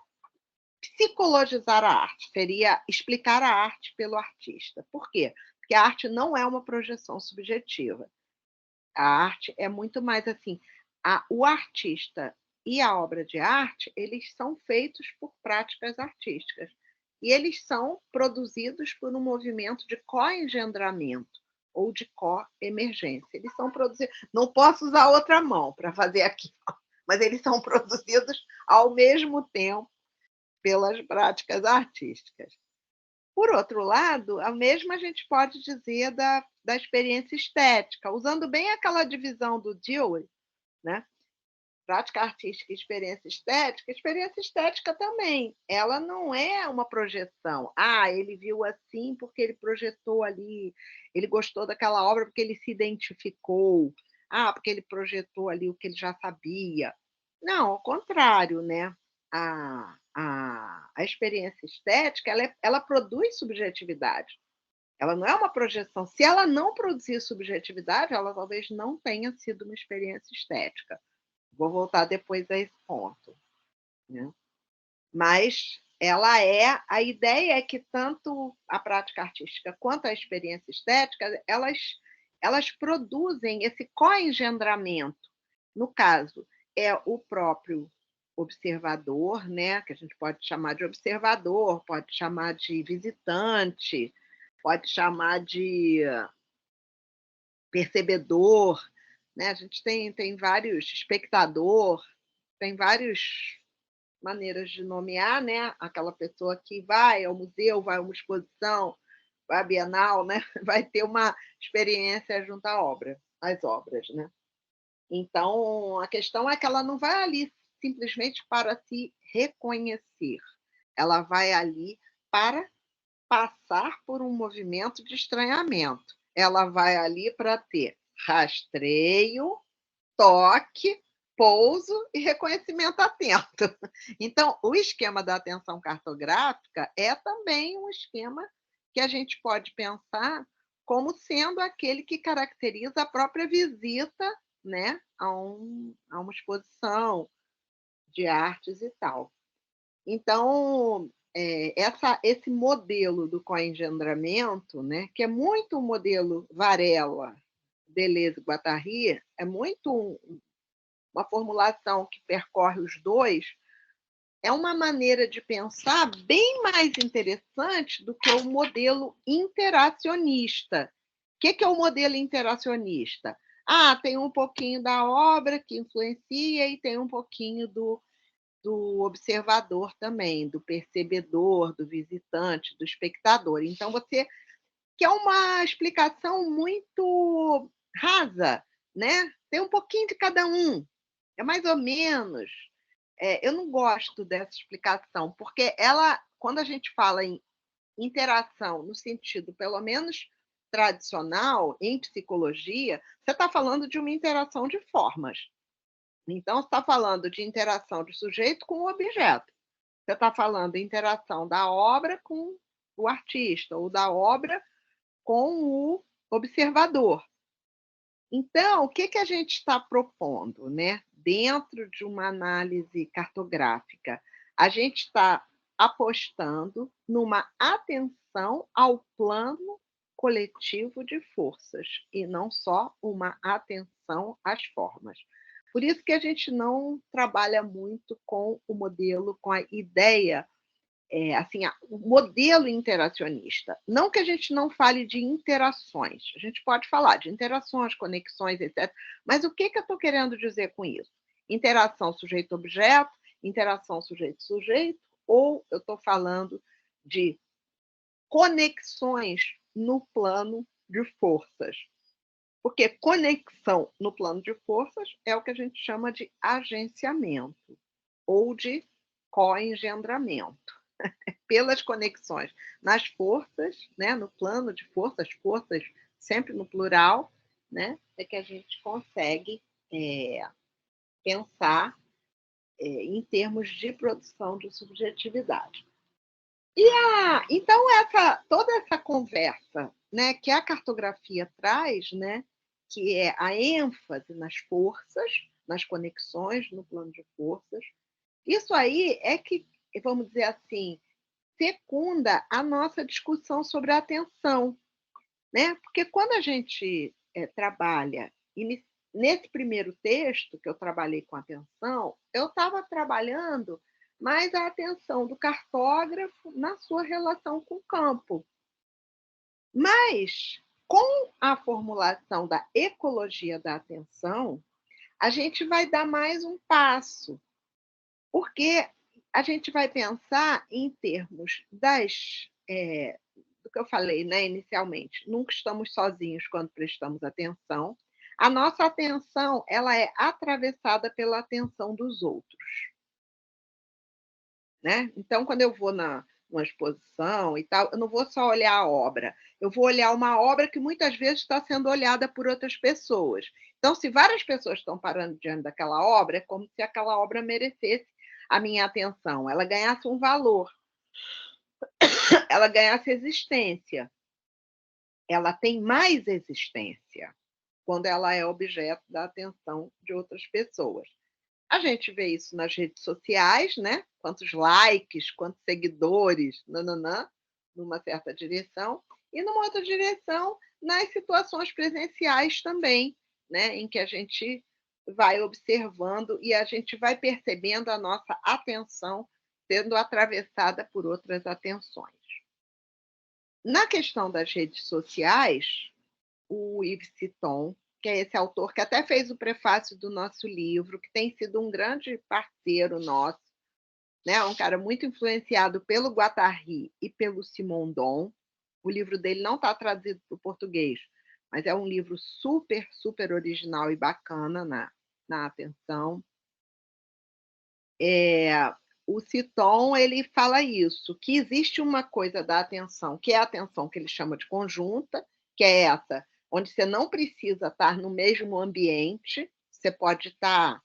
Speaker 1: psicologizar a arte, seria explicar a arte pelo artista. Por quê? Porque a arte não é uma projeção subjetiva. A arte é muito mais assim, o artista e a obra de arte, eles são feitos por práticas artísticas. E eles são produzidos por um movimento de co-engendramento ou de co-emergência. Eles são produzidos. Não posso usar outra mão para fazer aqui, mas eles são produzidos ao mesmo tempo pelas práticas artísticas. Por outro lado, a mesma a gente pode dizer da experiência estética, usando bem aquela divisão do Dewey, né, prática artística e experiência estética também, ela não é uma projeção. "Ah, ele viu assim porque ele projetou ali, ele gostou daquela obra porque ele se identificou. Ah, porque ele projetou ali o que ele já sabia". Não, ao contrário, né, a experiência estética ela produz subjetividade, ela não é uma projeção. Se ela não produzir subjetividade, ela talvez não tenha sido uma experiência estética. Vou voltar depois a esse ponto, né. Mas ela a ideia é que tanto a prática artística quanto a experiência estética, elas produzem esse co-engendramento. No caso, é o próprio observador, né, que a gente pode chamar de observador, pode chamar de visitante, pode chamar de percebedor, né, a gente tem vários espectador, tem várias maneiras de nomear, né, aquela pessoa que vai ao museu, vai a uma exposição, vai à Bienal, né, vai ter uma experiência junto à obra às obras, né. Então, a questão é que ela não vai ali simplesmente para se reconhecer, ela vai ali para passar por um movimento de estranhamento. Ela vai ali para ter rastreio, toque, pouso e reconhecimento atento. Então, o esquema da atenção cartográfica é também um esquema que a gente pode pensar como sendo aquele que caracteriza a própria visita, né, a uma exposição de artes e tal. Então, esse modelo do coengendramento, né, que é muito o modelo Varela, Deleuze e Guattari, é muito uma formulação que percorre os dois, é uma maneira de pensar bem mais interessante do que o modelo interacionista. O que é o modelo interacionista? Ah, tem um pouquinho da obra que influencia e tem um pouquinho do observador também, do percebedor, do visitante, do espectador. Então você quer uma explicação muito rasa, né, tem um pouquinho de cada um, é mais ou menos. Eu não gosto dessa explicação, porque ela quando a gente fala em interação no sentido pelo menos tradicional, em psicologia, você está falando de uma interação de formas. Então você está falando de interação de sujeito com o objeto. Você está falando de interação da obra com o artista, ou da obra com o observador. Então, o que que a gente está propondo, né, dentro de uma análise cartográfica? A gente está apostando numa atenção ao plano coletivo de forças, e não só uma atenção às formas. Por isso que a gente não trabalha muito com o modelo, com a ideia assim, o modelo interacionista. Não que a gente não fale de interações, a gente pode falar de interações, conexões, etc. Mas o que, que eu estou querendo dizer com isso? Interação sujeito-objeto, interação sujeito-sujeito, ou eu estou falando de conexões no plano de forças? Porque conexão no plano de forças é o que a gente chama de agenciamento ou de coengendramento pelas conexões nas forças, né, no plano de forças, forças sempre no plural, né, é que a gente consegue pensar em termos de produção de subjetividade. Então toda essa conversa, né, que a cartografia traz, né, que é a ênfase nas forças, nas conexões no plano de forças, isso aí é que, vamos dizer assim, fecunda a nossa discussão sobre a atenção, né? Porque quando a gente trabalha, nesse primeiro texto que eu trabalhei com atenção, eu estava trabalhando mais a atenção do cartógrafo na sua relação com o campo. Mas, com a formulação da ecologia da atenção, a gente vai dar mais um passo, porque a gente vai pensar em termos do que eu falei, né, inicialmente, nunca estamos sozinhos quando prestamos atenção. A nossa atenção, ela é atravessada pela atenção dos outros, né? Então, quando eu vou numa exposição e tal, eu não vou só olhar a obra, eu vou olhar uma obra que muitas vezes está sendo olhada por outras pessoas. Então, se várias pessoas estão parando diante daquela obra, é como se aquela obra merecesse a minha atenção, ela ganhasse um valor, ela ganhasse existência, ela tem mais existência quando ela é objeto da atenção de outras pessoas. A gente vê isso nas redes sociais, né? Quantos likes, quantos seguidores, nananã, numa certa direção, e numa outra direção, nas situações presenciais também, né? Em que a gente vai observando e a gente vai percebendo a nossa atenção sendo atravessada por outras atenções. Na questão das redes sociais, o Yves Citon, que é esse autor que até fez o prefácio do nosso livro, que tem sido um grande parceiro nosso, né? Um cara muito influenciado pelo Guattari e pelo Simondon. O livro dele não está traduzido para o português, mas é um livro super, super original e bacana na atenção. O Citon, ele fala isso, que existe uma coisa da atenção, que é a atenção que ele chama de conjunta, que é essa, onde você não precisa estar no mesmo ambiente, você pode estar,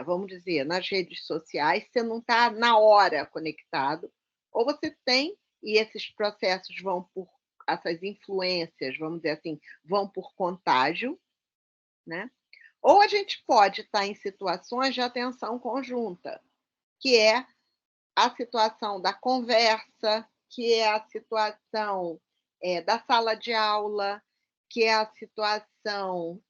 Speaker 1: vamos dizer, nas redes sociais, você não está na hora conectado, ou você tem, e esses processos vão por, essas influências, vamos dizer assim, vão por contágio, né? Ou a gente pode estar em situações de atenção conjunta, que é a situação da conversa, que é a situação da sala de aula, que é a situação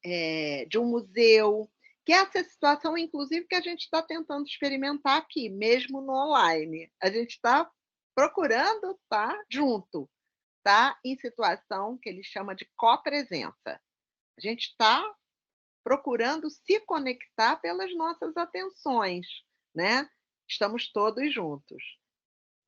Speaker 1: de um museu, que é essa situação, inclusive, que a gente está tentando experimentar aqui, mesmo no online. A gente está procurando estar junto, tá? Em situação que ele chama de copresença. A gente está procurando se conectar pelas nossas atenções, né? Estamos todos juntos.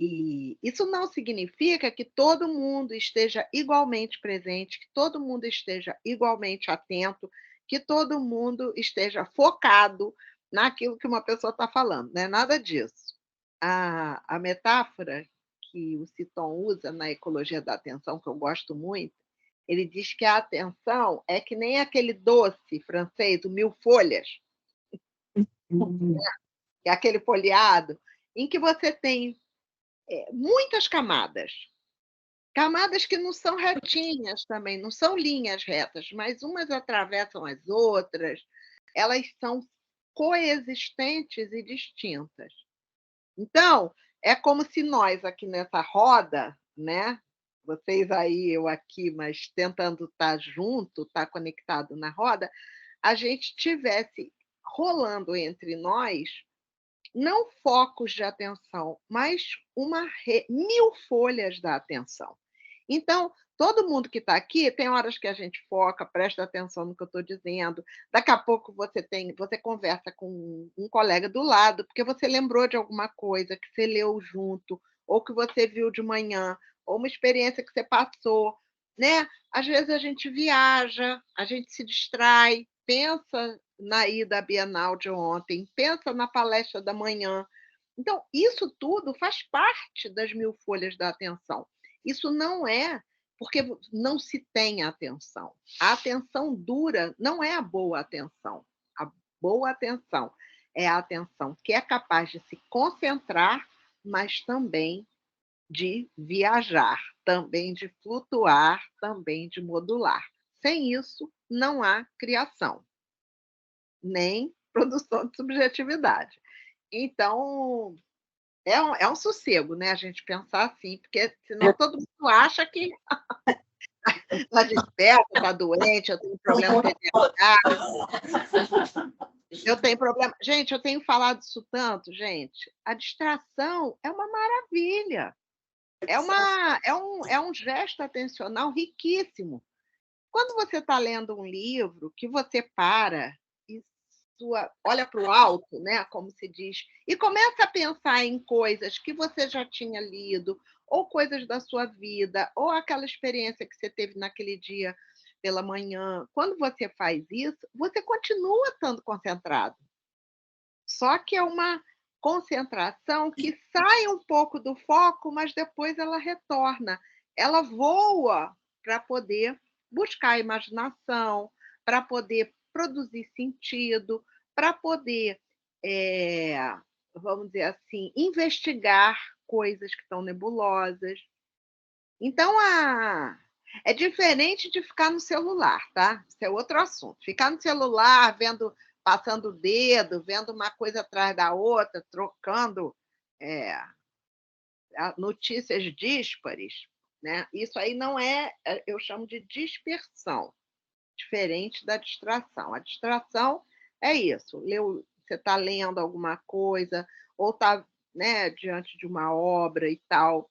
Speaker 1: E isso não significa que todo mundo esteja igualmente presente, que todo mundo esteja igualmente atento, que todo mundo esteja focado naquilo que uma pessoa está falando, não é nada disso. A metáfora que o Citon usa na ecologia da atenção, que eu gosto muito, ele diz que a atenção é que nem aquele doce francês, o mil folhas, que é aquele folheado, em que você tem muitas camadas. Camadas que não são retinhas também, não são linhas retas, mas umas atravessam as outras, elas são coexistentes e distintas. Então, é como se nós aqui nessa roda, né, vocês aí, eu aqui, mas tentando estar junto, estar conectado na roda, a gente tivesse rolando entre nós, não focos de atenção, mas 1000 folhas da atenção. Então, todo mundo que está aqui, tem horas que a gente foca, presta atenção no que eu estou dizendo, daqui a pouco você conversa com um colega do lado, porque você lembrou de alguma coisa que você leu junto, ou que você viu de manhã, ou uma experiência que você passou, né. Às vezes a gente viaja, a gente se distrai, pensa na ida à Bienal de ontem, pensa na palestra da manhã. Então, isso tudo faz parte das 1000 folhas da atenção. Isso não é porque não se tem atenção. A atenção dura não é a boa atenção. A boa atenção é a atenção que é capaz de se concentrar, mas também de viajar, também de flutuar, também de modular. Sem isso, não há criação, nem produção de subjetividade. Então, é um sossego, né, a gente pensar assim, porque senão todo mundo acha que está desperto, está doente, eu tenho problema TDAH, eu tenho problema gente, eu tenho falado isso tanto, gente, a distração é uma maravilha, é um gesto atencional riquíssimo. Quando você está lendo um livro que você para e olha para o alto, né, como se diz, e começa a pensar em coisas que você já tinha lido, ou coisas da sua vida, ou aquela experiência que você teve naquele dia pela manhã. Quando você faz isso, você continua estando concentrado. Só que é uma concentração que sai um pouco do foco, mas depois ela retorna. Ela voa para poder buscar a imaginação, para poder produzir sentido, para poder, eh, vamos dizer assim, investigar coisas que estão nebulosas. Então é diferente de ficar no celular, tá? Isso é outro assunto. Ficar no celular vendo, passando o dedo, vendo uma coisa atrás da outra, trocando, eh, notícias díspares, né, isso aí não eu chamo de dispersão, diferente da distração. A distração é isso, você está lendo alguma coisa ou está, né, diante de uma obra e tal,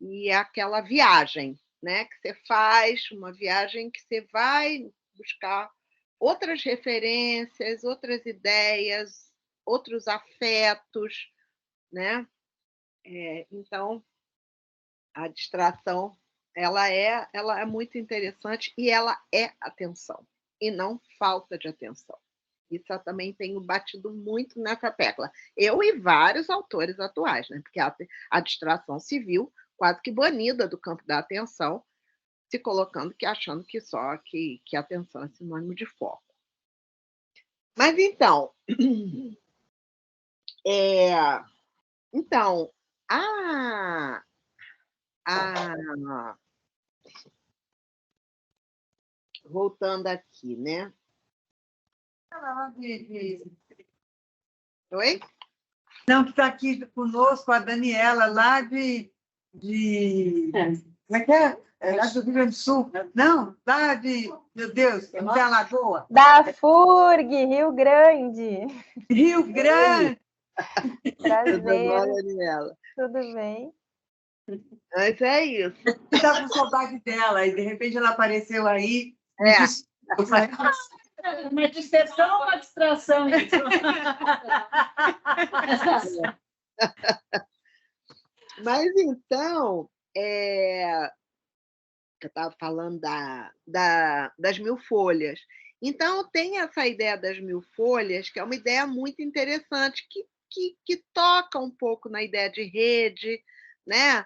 Speaker 1: e é aquela viagem, né, que você faz, uma viagem que você vai buscar outras referências, outras ideias, outros afetos, né. Então, a distração, ela é muito interessante e ela é atenção, e não falta de atenção. Isso eu também tenho batido muito nessa tecla. Eu e vários autores atuais, né, porque a distração se viu quase que banida do campo da atenção, se colocando que achando que atenção é sinônimo de foco. Mas então, eh, então, a a voltando aqui, né.
Speaker 2: Ela
Speaker 1: Oi?
Speaker 2: não, que está aqui conosco a Daniela, lá de. Como é que é? É lá do Rio Grande do Sul. Não, lá de. Meu Deus, não tem a Lagoa?
Speaker 3: Da FURG, Rio Grande.
Speaker 2: Rio Grande!
Speaker 1: Tudo bom,
Speaker 3: Prazer,
Speaker 1: Daniela?
Speaker 3: tudo bem?
Speaker 1: Mas é isso.
Speaker 2: Eu estava com saudade dela, e de repente ela apareceu aí.
Speaker 1: É.
Speaker 2: Eu falei,
Speaker 4: Uma dispersão ou uma distração? Isso?
Speaker 1: Mas então, eu estava falando das 1000 folhas. Então tem essa ideia das 1000 folhas, que é uma ideia muito interessante, que toca um pouco na ideia de rede, né,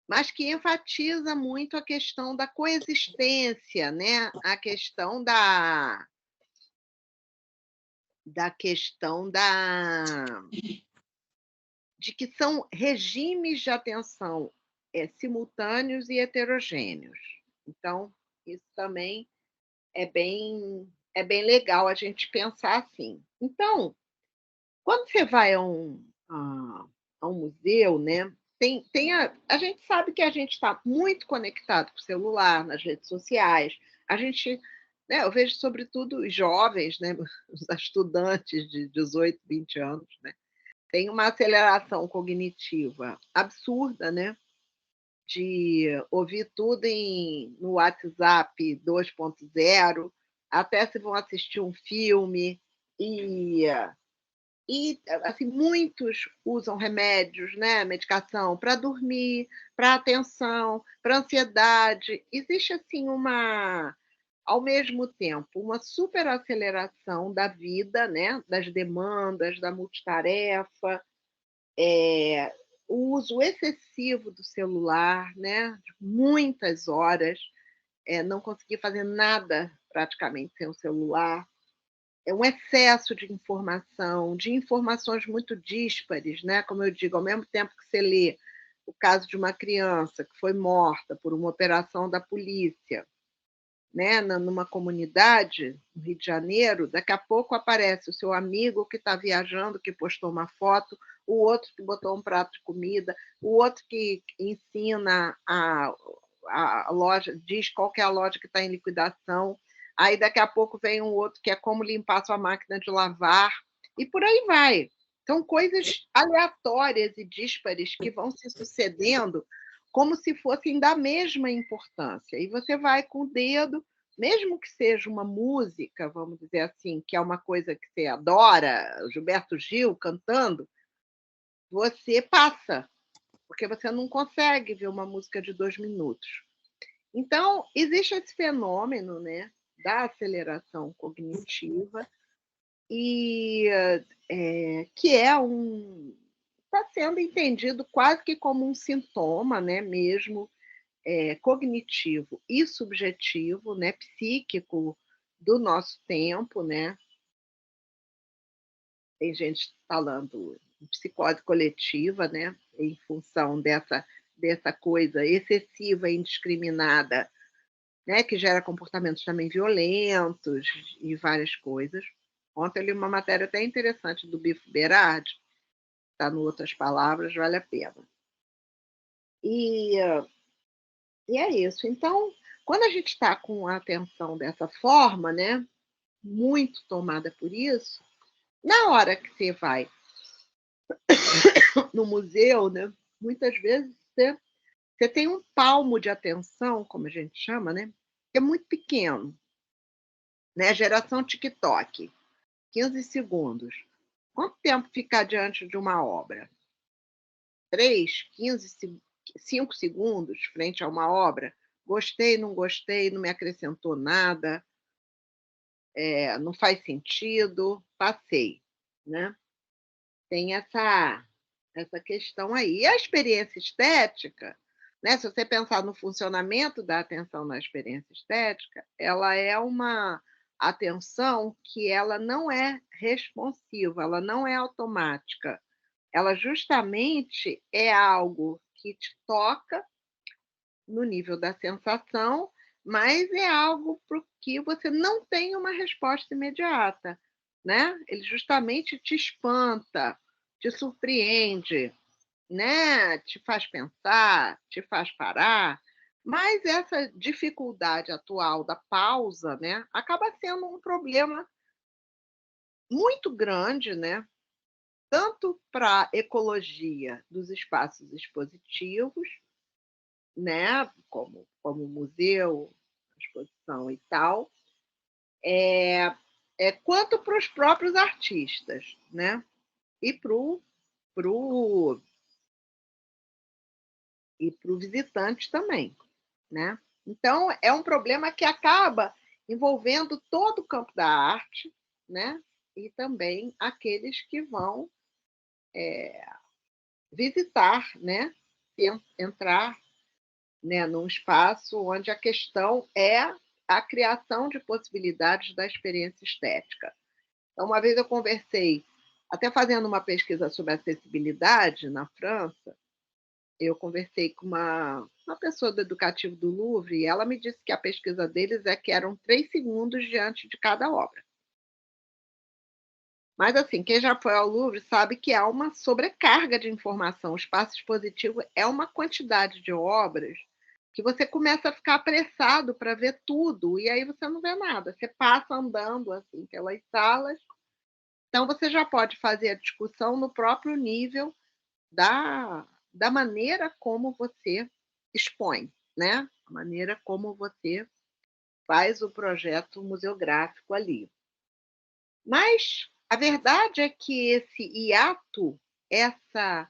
Speaker 1: mas que enfatiza muito a questão da coexistência, né, a questão da questão de que são regimes de atenção simultâneos e heterogêneos. Então, isso também é bem legal a gente pensar assim. Então, quando você vai a um museu, né, a gente sabe que a gente está muito conectado com o celular, nas redes sociais. A gente, né, eu vejo sobretudo os jovens, né, os estudantes de 18, 20 anos, né, tem uma aceleração cognitiva absurda, né, de ouvir tudo no WhatsApp 2.0, até se vão assistir um filme, e assim, muitos usam remédios, né, medicação para dormir, para atenção, para ansiedade. Existe, assim, ao mesmo tempo, uma superaceleração da vida, né, das demandas, da multitarefa, o uso excessivo do celular, né, muitas horas, não conseguir fazer nada praticamente sem o celular. É um excesso de informações muito díspares, né, como eu digo, ao mesmo tempo que você lê o caso de uma criança que foi morta por uma operação da polícia, né, numa comunidade no Rio de Janeiro, daqui a pouco aparece o seu amigo que está viajando, que postou uma foto, o outro que botou um prato de comida, o outro que ensina a loja, diz qual que é a loja que está em liquidação, aí daqui a pouco vem um outro que é como limpar sua máquina de lavar, e por aí vai. São coisas aleatórias e díspares que vão se sucedendo como se fossem da mesma importância. E você vai com o dedo, mesmo que seja uma música, vamos dizer assim, que é uma coisa que você adora, Gilberto Gil cantando, você passa, porque você não consegue ver uma música de 2 minutos. Então, existe esse fenômeno, né, da aceleração cognitiva, e que está sendo entendido quase que como um sintoma, né, mesmo, cognitivo e subjetivo, né, psíquico do nosso tempo, né? Tem gente falando em psicose coletiva, né, em função dessa coisa excessiva e indiscriminada, né, que gera comportamentos também violentos e várias coisas. Ontem eu li uma matéria até interessante do Bifo Berardi, está no Outras Palavras, vale a pena. E é isso. Então, quando a gente está com a atenção dessa forma, né, muito tomada por isso, na hora que você vai no museu, né, muitas vezes você tem um palmo de atenção, como a gente chama, né, que é muito pequeno, né, geração TikTok, 15 segundos. Quanto tempo ficar diante de uma obra? 3, 15, 5 segundos frente a uma obra? Gostei, não me acrescentou nada, não faz sentido, passei, né? Tem essa questão aí. E a experiência estética, né, se você pensar no funcionamento da atenção na experiência estética, ela é uma atenção que ela não é responsiva, ela não é automática. Ela justamente é algo que te toca no nível da sensação, mas é algo para o que você não tem uma resposta imediata, né? Ele justamente te espanta, te surpreende, né? Te faz pensar, te faz parar, mas essa dificuldade atual da pausa, né, acaba sendo um problema muito grande, né? Tanto para a ecologia dos espaços expositivos, né, como museu, exposição e tal, quanto para os próprios artistas, né, e para o pro, visitante também, né. Então é um problema que acaba envolvendo todo o campo da arte, né, e também aqueles que vão visitar, né, entrar, né, num espaço onde a questão é a criação de possibilidades da experiência estética. Então, uma vez eu conversei, até fazendo uma pesquisa sobre acessibilidade na França, eu conversei com uma pessoa do Educativo do Louvre e ela me disse que a pesquisa deles é que eram 3 segundos diante de cada obra. Mas, assim, quem já foi ao Louvre sabe que há uma sobrecarga de informação. O espaço expositivo é uma quantidade de obras que você começa a ficar apressado para ver tudo, e aí você não vê nada. Você passa andando, assim, pelas salas. Então você já pode fazer a discussão no próprio nível da maneira como você expõe, né, a maneira como você faz o projeto museográfico ali. Mas a verdade é que esse hiato, essa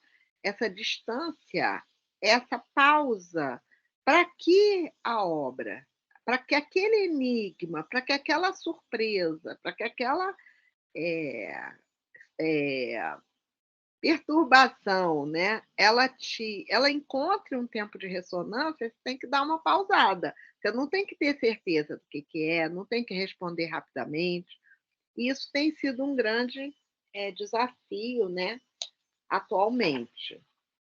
Speaker 1: distância, essa pausa, para que a obra, para que aquele enigma, para que aquela surpresa, para que aquela, eh eh, perturbação, né, ela encontre um tempo de ressonância, você tem que dar uma pausada. Você não tem que ter certeza do que é, não tem que responder rapidamente. E isso tem sido um grande, desafio, né, atualmente,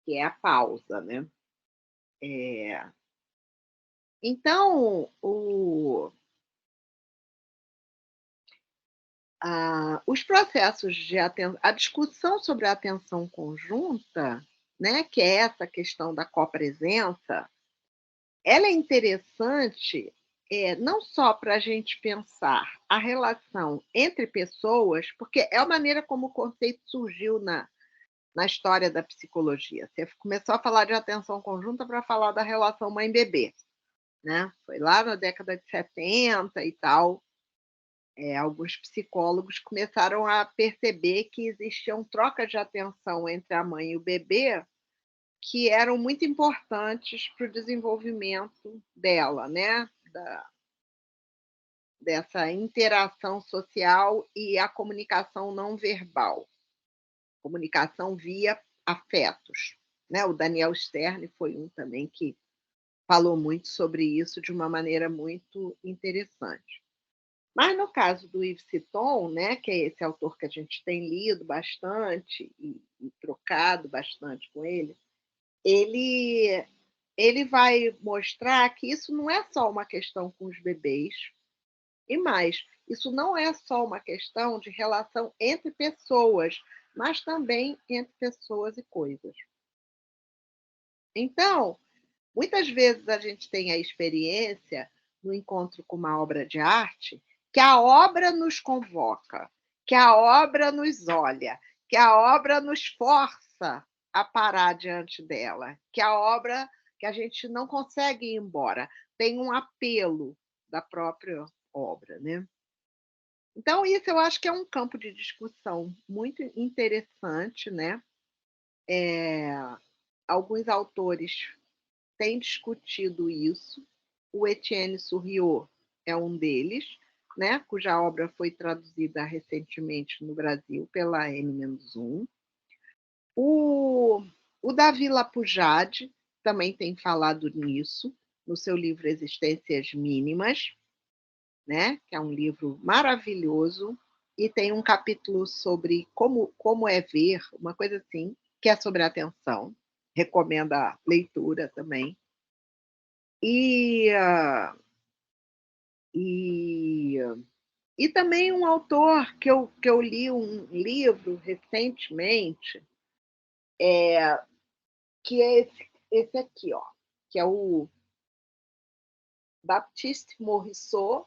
Speaker 1: que é a pausa, né. Eh, então os processos de a discussão sobre a atenção conjunta, né, que é essa questão da copresença, ela é interessante, não só para a gente pensar a relação entre pessoas, porque é a maneira como o conceito surgiu na história da psicologia. Você começou a falar de atenção conjunta para falar da relação mãe-bebê, né? Foi lá na década de 70 e tal. Alguns psicólogos começaram a perceber que existiam trocas de atenção entre a mãe e o bebê que eram muito importantes para o desenvolvimento dela, né? Dessa interação social e a comunicação não verbal, comunicação via afetos, né? O Daniel Stern foi um também que falou muito sobre isso de uma maneira muito interessante. Mas no caso do Yves Citon, né, que é esse autor que a gente tem lido bastante e trocado bastante com ele ele vai mostrar que isso não é só uma questão com os bebês, e mais, isso não é só uma questão de relação entre pessoas, mas também entre pessoas e coisas. Então, muitas vezes a gente tem a experiência, no encontro com uma obra de arte, que a obra nos convoca, que a obra nos olha, que a obra nos força a parar diante dela, que a obra que a gente não consegue ir embora, tem um apelo da própria obra, né. Então isso eu acho que é um campo de discussão muito interessante, né. Alguns autores têm discutido isso. O Etienne Souriau é um deles, né, cuja obra foi traduzida recentemente no Brasil pela N -1. O Davi Lapujade também tem falado nisso, no seu livro Existências Mínimas, né, que é um livro maravilhoso, e tem um capítulo sobre como é ver, uma coisa assim, que é sobre atenção. Recomendo a leitura também. E, e e também um autor que eu li um livro recentemente, que é esse aqui, ó, que é o Baptiste Morisot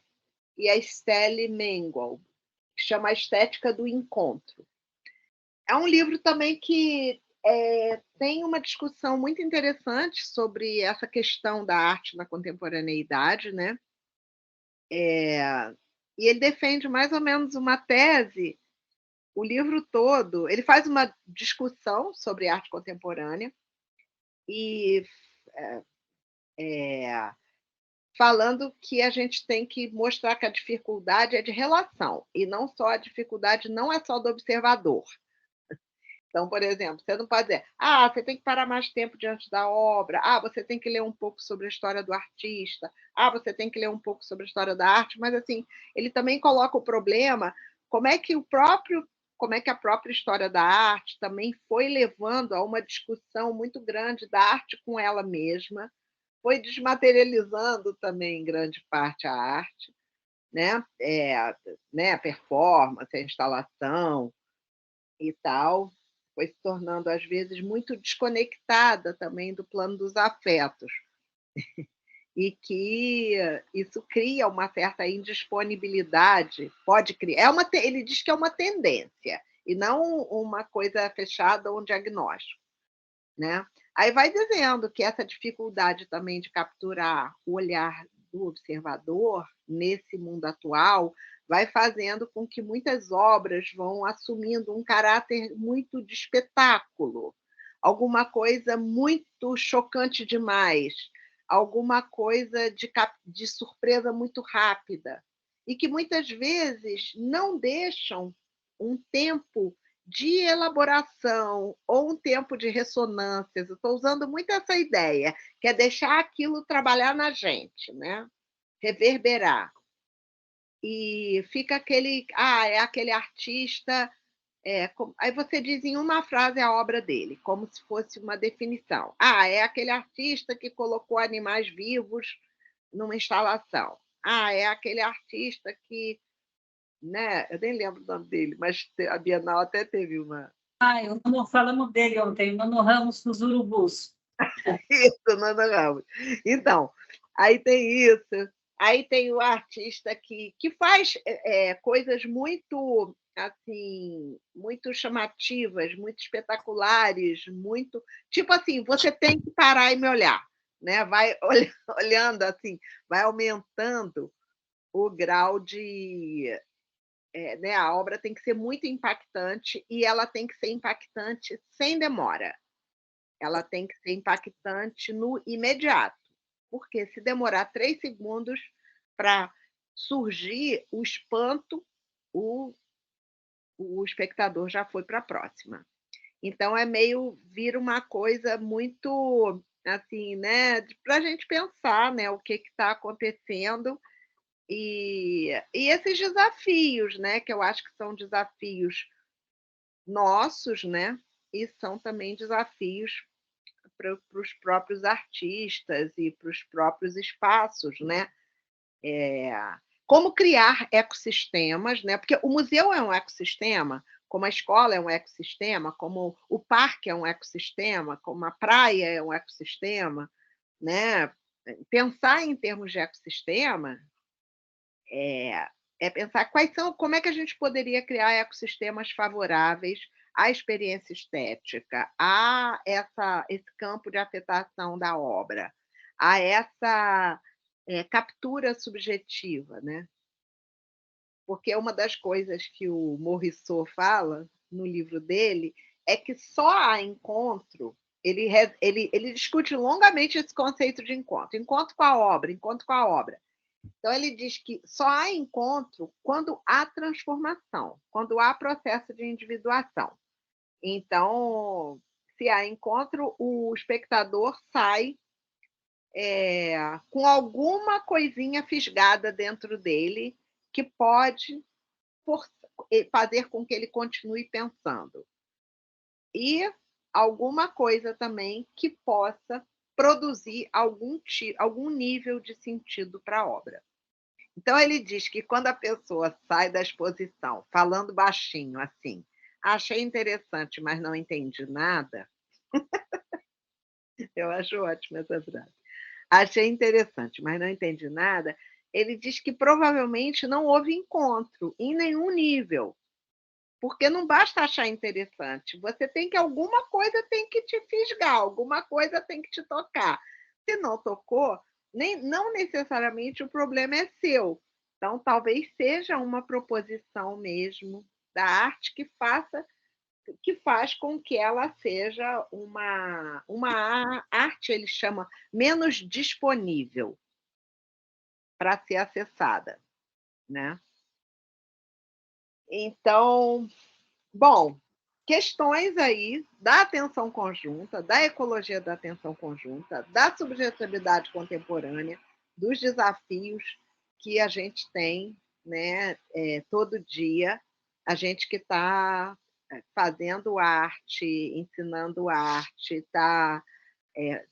Speaker 1: e a Estelle Mengle, que chama A Estética do Encontro. É um livro também que tem uma discussão muito interessante sobre essa questão da arte na contemporaneidade, né? E ele defende mais ou menos uma tese, o livro todo. Ele faz uma discussão sobre arte contemporânea e falando que a gente tem que mostrar que a dificuldade é de relação, e não só a dificuldade não é só do observador. Então, por exemplo, você não pode dizer: "Ah, você tem que parar mais tempo diante da obra. Ah, você tem que ler um pouco sobre a história do artista. Ah, você tem que ler um pouco sobre a história da arte", mas, assim, ele também coloca o problema, como é que o próprio como é que a própria história da arte também foi levando a uma discussão muito grande da arte com ela mesma, foi desmaterializando também, em grande parte, a arte, né? A performance, a instalação e tal, foi se tornando, às vezes, muito desconectada também do plano dos afetos, e que isso cria uma certa indisponibilidade, pode criar. Ele diz que é uma tendência, e não uma coisa fechada ou um diagnóstico, né? Aí vai dizendo que essa dificuldade também de capturar o olhar do observador nesse mundo atual vai fazendo com que muitas obras vão assumindo um caráter muito de espetáculo, alguma coisa muito chocante demais, alguma coisa de surpresa muito rápida, e que muitas vezes não deixam um tempo de elaboração ou um tempo de ressonâncias. Eu estou usando muito essa ideia, que é deixar aquilo trabalhar na gente, né? Reverberar. E fica é aquele artista. Aí você diz em uma frase a obra dele, como se fosse uma definição. É aquele artista que colocou animais vivos numa instalação. É aquele artista que, né? Eu nem lembro o nome dele, mas a Bienal até teve uma.
Speaker 4: Falamos dele ontem, Mano Ramos dos Urubus.
Speaker 1: Isso, Nana Ramos. Então, aí tem isso. Aí tem o artista que faz coisas muito assim, muito chamativas, muito espetaculares, muito tipo assim, você tem que parar e me olhar, né? Vai olhando assim, vai aumentando o grau de né? A obra tem que ser muito impactante e ela tem que ser impactante sem demora. Ela tem que ser impactante no imediato, porque se demorar 3 segundos para surgir o espanto, o espectador já foi para a próxima. Então vira uma coisa muito assim, né, para a gente pensar, né, o que está acontecendo e esses desafios, né, que eu acho que são desafios nossos, né, e são também desafios para os próprios artistas e para os próprios espaços, né? Como criar ecossistemas, né? Porque o museu é um ecossistema, como a escola é um ecossistema, como o parque é um ecossistema, como a praia é um ecossistema, né? Pensar em termos de ecossistema é pensar como é que a gente poderia criar ecossistemas favoráveis à experiência estética, a esse campo de afetação da obra, a essa captura subjetiva, né? Porque uma das coisas que o Morisot fala no livro dele é que só há encontro. Ele discute longamente esse conceito de encontro com a obra, encontro com a obra. Então, ele diz que só há encontro quando há transformação, quando há processo de individuação. Então, se há encontro, o espectador sai com alguma coisinha fisgada dentro dele que pode fazer com que ele continue pensando. E alguma coisa também que possa produzir algum nível de sentido para a obra. Então, ele diz que quando a pessoa sai da exposição falando baixinho, assim, achei interessante, mas não entendi nada, eu acho ótima essa frase. Achei interessante, mas não entendi nada. Ele diz que provavelmente não houve encontro em nenhum nível, porque não basta achar interessante, alguma coisa tem que te fisgar, alguma coisa tem que te tocar. Se não tocou, não necessariamente o problema é seu. Então, talvez seja uma proposição mesmo da arte que faz com que ela seja uma arte, ele chama, menos disponível para ser acessada, né? Então, bom, questões aí da atenção conjunta, da ecologia da atenção conjunta, da subjetividade contemporânea, dos desafios que a gente tem, né, todo dia, A gente que está fazendo arte, ensinando arte, está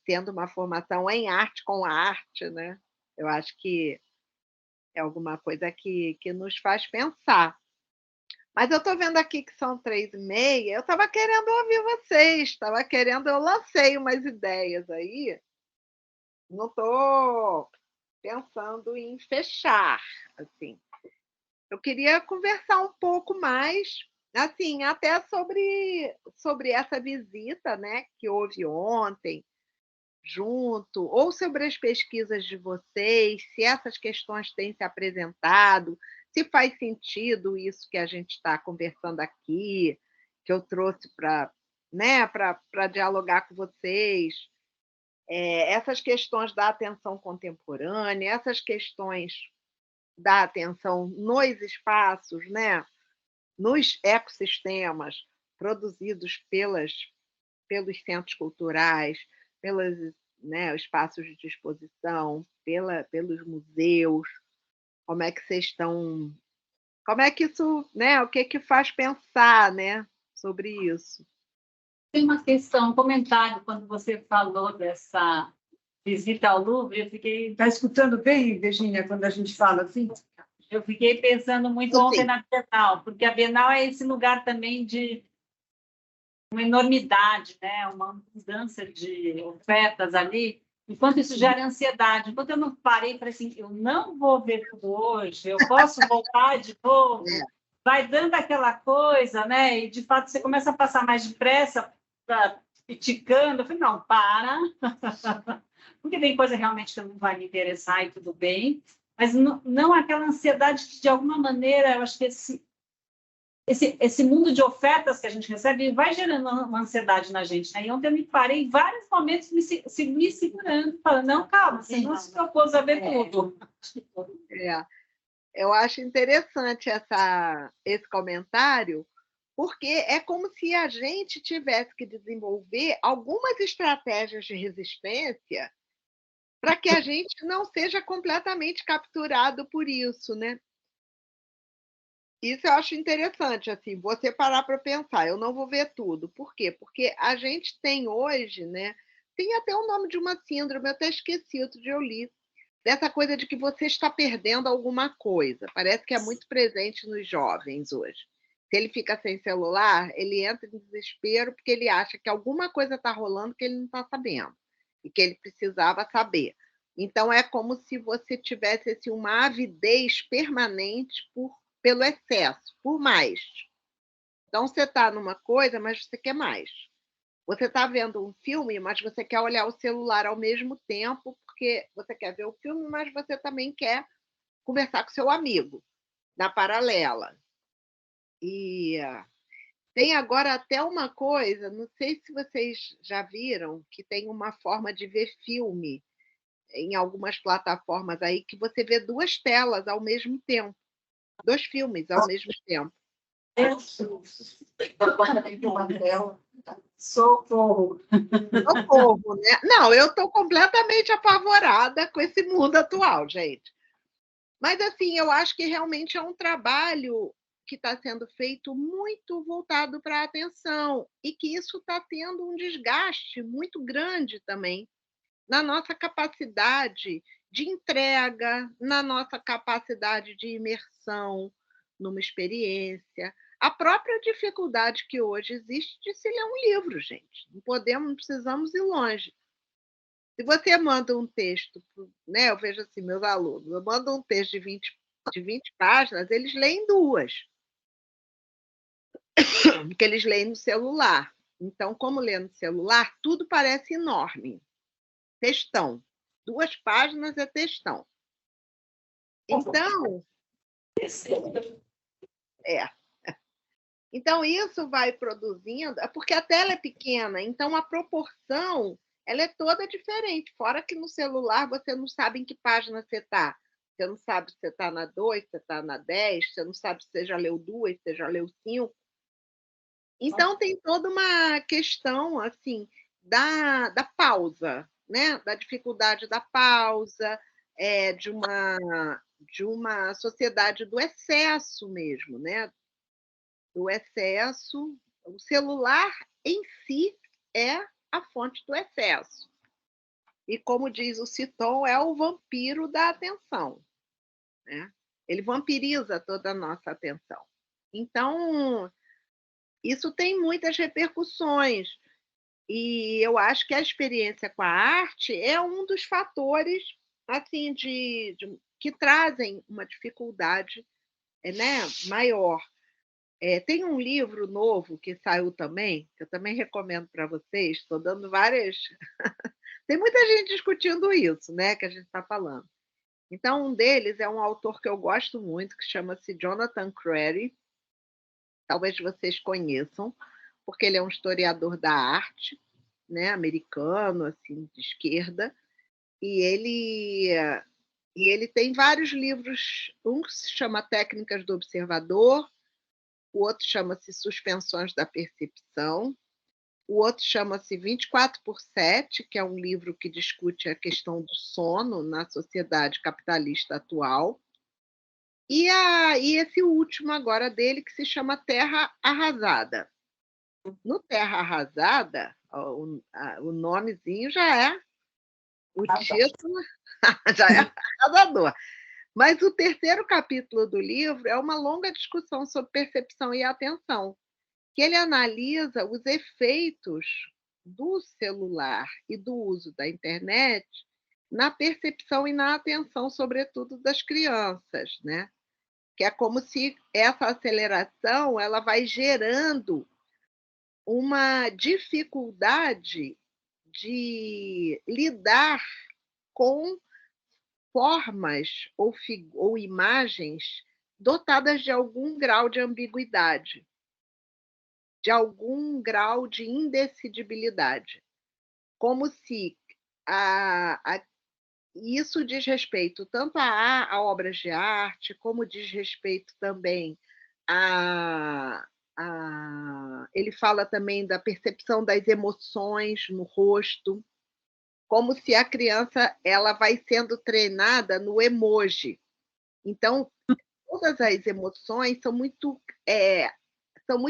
Speaker 1: tendo uma formação em arte com arte, né? Eu acho que é alguma coisa que nos faz pensar. Mas eu estou vendo aqui que são 3h30, eu estava querendo ouvir vocês, eu lancei umas ideias aí, não estou pensando em fechar, assim. Eu queria conversar um pouco mais, assim, até sobre essa visita, né, que houve ontem, junto, ou sobre as pesquisas de vocês, se essas questões têm se apresentado, se faz sentido isso que a gente está conversando aqui, que eu trouxe para, né, para dialogar com vocês. Essas questões da atenção contemporânea, essas questões da atenção nos espaços, né, nos ecossistemas produzidos pelos centros culturais, pelos, né, espaços de exposição, pelos museus. Como é que vocês estão? Como é que isso, né? O que faz pensar, né, sobre isso?
Speaker 4: Tem uma questão, um comentário, quando você falou dessa visita ao Louvre, eu fiquei...
Speaker 2: Está escutando bem, Virginia, quando a gente fala assim?
Speaker 4: Eu fiquei pensando muito ontem na Bienal, porque a Bienal é esse lugar também de uma enormidade, né? Uma mudança de ofertas ali, enquanto isso gera ansiedade. Enquanto eu não parei para assim, eu não vou ver tudo hoje, eu posso voltar de novo, vai dando aquela coisa, né? E de fato você começa a passar mais depressa, criticando. Eu falei, não, para, porque tem coisa realmente que não vai me interessar e tudo bem, mas não aquela ansiedade que, de alguma maneira, eu acho que esse mundo de ofertas que a gente recebe vai gerando uma ansiedade na gente, né? E ontem eu me parei em vários momentos me segurando, falando, não, calma, você não se propôs a ver tudo.
Speaker 1: Eu acho interessante esse comentário, porque é como se a gente tivesse que desenvolver algumas estratégias de resistência para que a gente não seja completamente capturado por isso, né? Isso eu acho interessante, assim, você parar para pensar, eu não vou ver tudo. Por quê? Porque a gente tem hoje, né, tem até o nome de uma síndrome, eu até esqueci, outro dia eu li, dessa coisa de que você está perdendo alguma coisa. Parece que é muito presente nos jovens hoje. Se ele fica sem celular, ele entra em desespero porque ele acha que alguma coisa está rolando que ele não está sabendo e que ele precisava saber. Então, é como se você tivesse assim, uma avidez permanente pelo excesso, por mais. Então, você está numa coisa, mas você quer mais. Você está vendo um filme, mas você quer olhar o celular ao mesmo tempo, porque você quer ver o filme, mas você também quer conversar com seu amigo, na paralela. E tem agora até uma coisa, não sei se vocês já viram, que tem uma forma de ver filme em algumas plataformas aí, que você vê 2 telas ao mesmo tempo, 2 filmes ao mesmo tempo.
Speaker 2: Socorro.
Speaker 1: Socorro, né? Não, eu estou completamente apavorada com esse mundo atual, gente. Mas, assim, eu acho que realmente é um trabalho que está sendo feito muito voltado para a atenção e que isso está tendo um desgaste muito grande também na nossa capacidade de entrega, na nossa capacidade de imersão numa experiência. A própria dificuldade que hoje existe de se ler um livro, gente. Não precisamos ir longe. Se você manda um texto, né, eu vejo assim, meus alunos, eu mando um texto de 20 páginas, eles leem 2, porque eles leem no celular. Então, como lê no celular, tudo parece enorme. Textão. 2 páginas é textão. Então, Então, isso vai produzindo, porque a tela é pequena, então a proporção ela é toda diferente. Fora que no celular você não sabe em que página você está. Você não sabe se você está na 2, se você está na 10, você não sabe se você já leu 2, se você já leu 5. Então, tem toda uma questão assim da pausa, né? Da dificuldade da pausa, de uma sociedade do excesso mesmo, né? do excesso. O celular em si é a fonte do excesso. E, como diz o Citon, é o vampiro da atenção, né? Ele vampiriza toda a nossa atenção. Então, isso tem muitas repercussões. E eu acho que a experiência com a arte é um dos fatores assim que trazem uma dificuldade, né, maior. Tem um livro novo que saiu também, que eu também recomendo para vocês, estou dando várias. Tem muita gente discutindo isso, né, que a gente está falando. Então, um deles é um autor que eu gosto muito, que chama-se Jonathan Crary. Talvez vocês conheçam, porque ele é um historiador da arte, né, americano, assim, de esquerda, e ele tem vários livros. Um que se chama Técnicas do Observador, o outro chama-se Suspensões da Percepção, o outro chama-se 24/7, que é um livro que discute a questão do sono na sociedade capitalista atual, e esse último agora dele, que se chama Terra Arrasada. No Terra Arrasada, o nomezinho já é, o título já é arrasador. Mas o terceiro capítulo do livro é uma longa discussão sobre percepção e atenção, que ele analisa os efeitos do celular e do uso da internet na percepção e na atenção, sobretudo das crianças, né? Que é como se essa aceleração ela vai gerando uma dificuldade de lidar com formas ou imagens dotadas de algum grau de ambiguidade, de algum grau de indecidibilidade, como se isso diz respeito tanto a obras de arte, como diz respeito também ele fala também da percepção das emoções no rosto, como se a criança ela vai sendo treinada no emoji. Então, todas as emoções são muito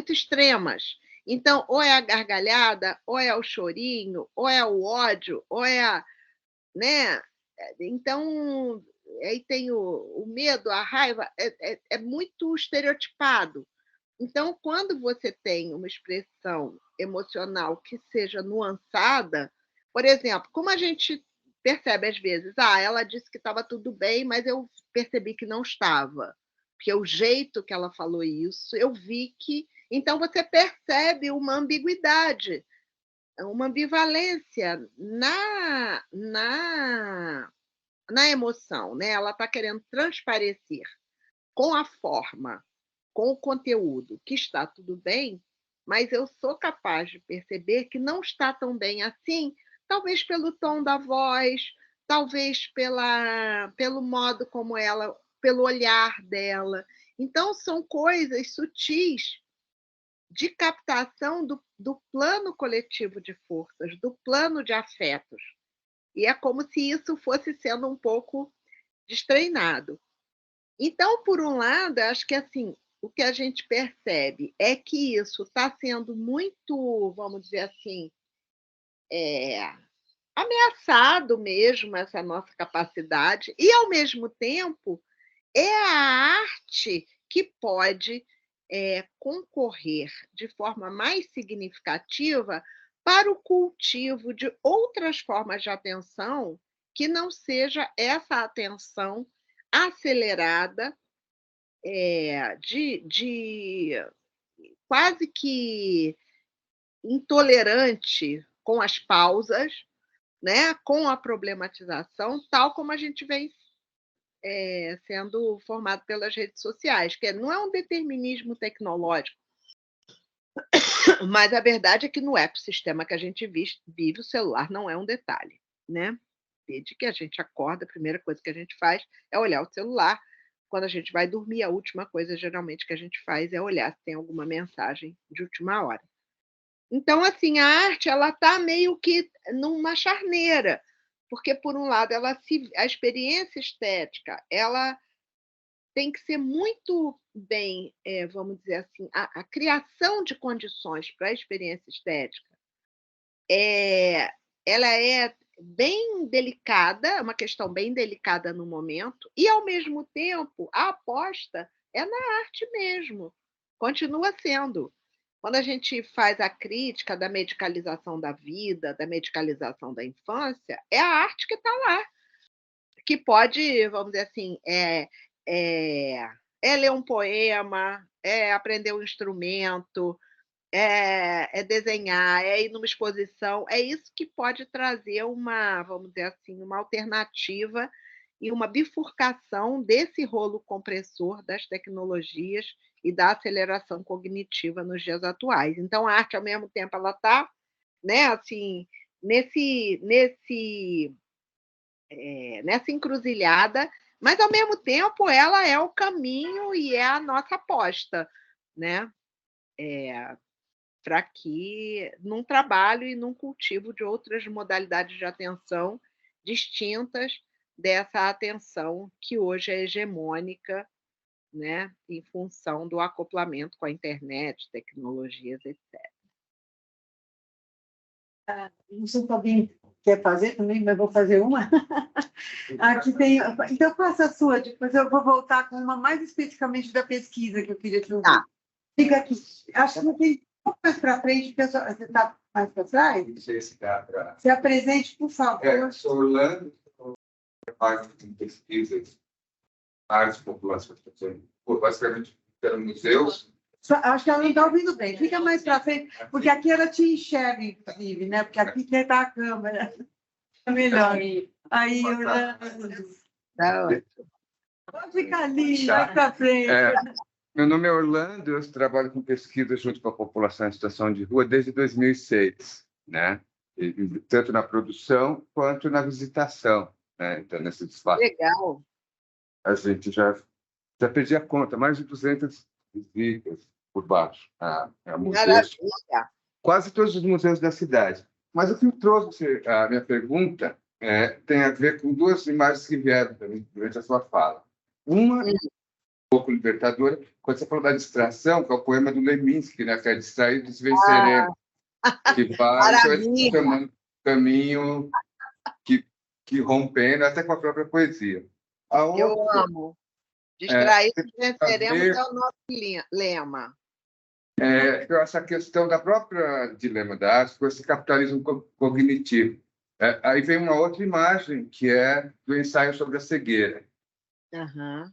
Speaker 1: extremas. Então, ou é a gargalhada, ou é o chorinho, ou é o ódio, ou é né? Então, aí tem o medo, a raiva, é muito estereotipado. Então, quando você tem uma expressão emocional que seja nuançada, por exemplo, como a gente percebe às vezes, ela disse que estava tudo bem, mas eu percebi que não estava, porque o jeito que ela falou isso, eu vi que. Então, você percebe uma ambiguidade, uma ambivalência na emoção, né? Ela está querendo transparecer com a forma, com o conteúdo, que está tudo bem, mas eu sou capaz de perceber que não está tão bem assim, talvez pelo tom da voz, talvez pelo modo como ela, pelo olhar dela. Então, são coisas sutis de captação do plano coletivo de forças, do plano de afetos. E é como se isso fosse sendo um pouco destreinado. Então, por um lado, acho que assim, o que a gente percebe é que isso está sendo muito, vamos dizer assim, ameaçado mesmo, essa nossa capacidade, e, ao mesmo tempo, é a arte que pode concorrer de forma mais significativa para o cultivo de outras formas de atenção que não seja essa atenção acelerada, de quase que intolerante com as pausas, né, com a problematização, tal como a gente vem sendo formado pelas redes sociais, que não é um determinismo tecnológico, mas a verdade é que no ecossistema que a gente vive, o celular não é um detalhe, né? Desde que a gente acorda, a primeira coisa que a gente faz é olhar o celular. Quando a gente vai dormir, a última coisa, geralmente, que a gente faz é olhar se tem alguma mensagem de última hora. Então, assim, a arte ela está meio que numa charneira, porque, por um lado, a experiência estética ela tem que ser muito bem, vamos dizer assim, a criação de condições para a experiência estética, ela é bem delicada, é uma questão bem delicada no momento, e, ao mesmo tempo, a aposta é na arte mesmo, continua sendo. Quando a gente faz a crítica da medicalização da vida, da medicalização da infância, é a arte que está lá, que pode, vamos dizer assim, ler um poema, é aprender um instrumento, é desenhar, é ir numa exposição, é isso que pode trazer uma, vamos dizer assim, uma alternativa e uma bifurcação desse rolo compressor das tecnologias e da aceleração cognitiva nos dias atuais. Então, a arte, ao mesmo tempo, ela está, né, assim, nessa encruzilhada, mas, ao mesmo tempo, ela é o caminho e é a nossa aposta, né? Para que, num trabalho e num cultivo de outras modalidades de atenção distintas dessa atenção que hoje é hegemônica, né, em função do acoplamento com a internet, tecnologias, etc.
Speaker 2: Não sei se alguém quer fazer também, mas vou fazer uma. Aqui tem. Então, faça a sua, depois eu vou voltar com uma mais especificamente da pesquisa que eu queria te ouvir.
Speaker 1: Tá.
Speaker 2: Fica aqui. Acho que tem um pouco mais para frente, porque você está mais para trás?
Speaker 5: Não sei se dá para.
Speaker 2: Se apresente, por favor.
Speaker 5: Sou Orlando, sou parte de pesquisas, arte, população, basicamente pelo museu.
Speaker 2: Acho que ela não está ouvindo bem. Fica mais para frente, porque aqui ela te enxerga, inclusive, né? Porque aqui está a câmera. É melhor. Aí, Orlando. Pode ficar ali, mais para frente.
Speaker 5: Meu nome é Orlando, eu trabalho com pesquisa junto com a população em situação de rua desde 2006, né? Tanto na produção quanto na visitação, né? Então, nesse espaço.
Speaker 1: Legal.
Speaker 5: A gente já perdi a conta, mais de 200 visitas por baixo a museus.
Speaker 1: Maravilha.
Speaker 5: Quase todos os museus da cidade. Mas o que trouxe a minha pergunta tem a ver com duas imagens que vieram durante a sua fala. Uma, um pouco libertadora, quando você falou da distração, que é o poema do Leminski, né? Que é Distraídos Venceremos. Que vai chamando caminho que rompendo até com a própria poesia.
Speaker 1: Eu amo. Distraídos venceremos é o nosso lema.
Speaker 5: Essa questão da própria dilema da arte com esse capitalismo cognitivo. Aí vem uma outra imagem, que é do ensaio sobre a cegueira.
Speaker 1: Uhum.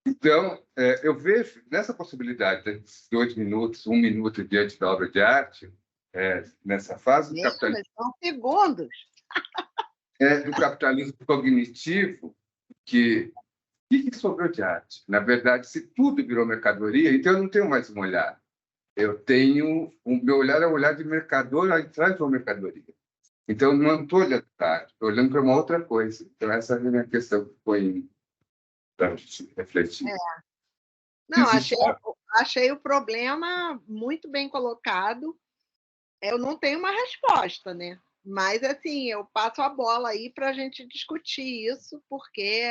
Speaker 5: Então, eu vejo nessa possibilidade de 2 minutos, 1 minuto diante da obra de arte, nessa fase do capitalismo.
Speaker 1: São segundos.
Speaker 5: Do capitalismo cognitivo, que sobrou de arte? Na verdade, se tudo virou mercadoria, então eu não tenho mais um olhar. O meu olhar é um olhar de mercador atrás de uma mercadoria. Então, eu não estou olhando para arte, estou olhando para uma outra coisa. Então, essa é a minha questão que foi para a gente refletir.
Speaker 1: Não, achei o problema muito bem colocado. Eu não tenho uma resposta, né? Mas, assim, eu passo a bola aí para a gente discutir isso, porque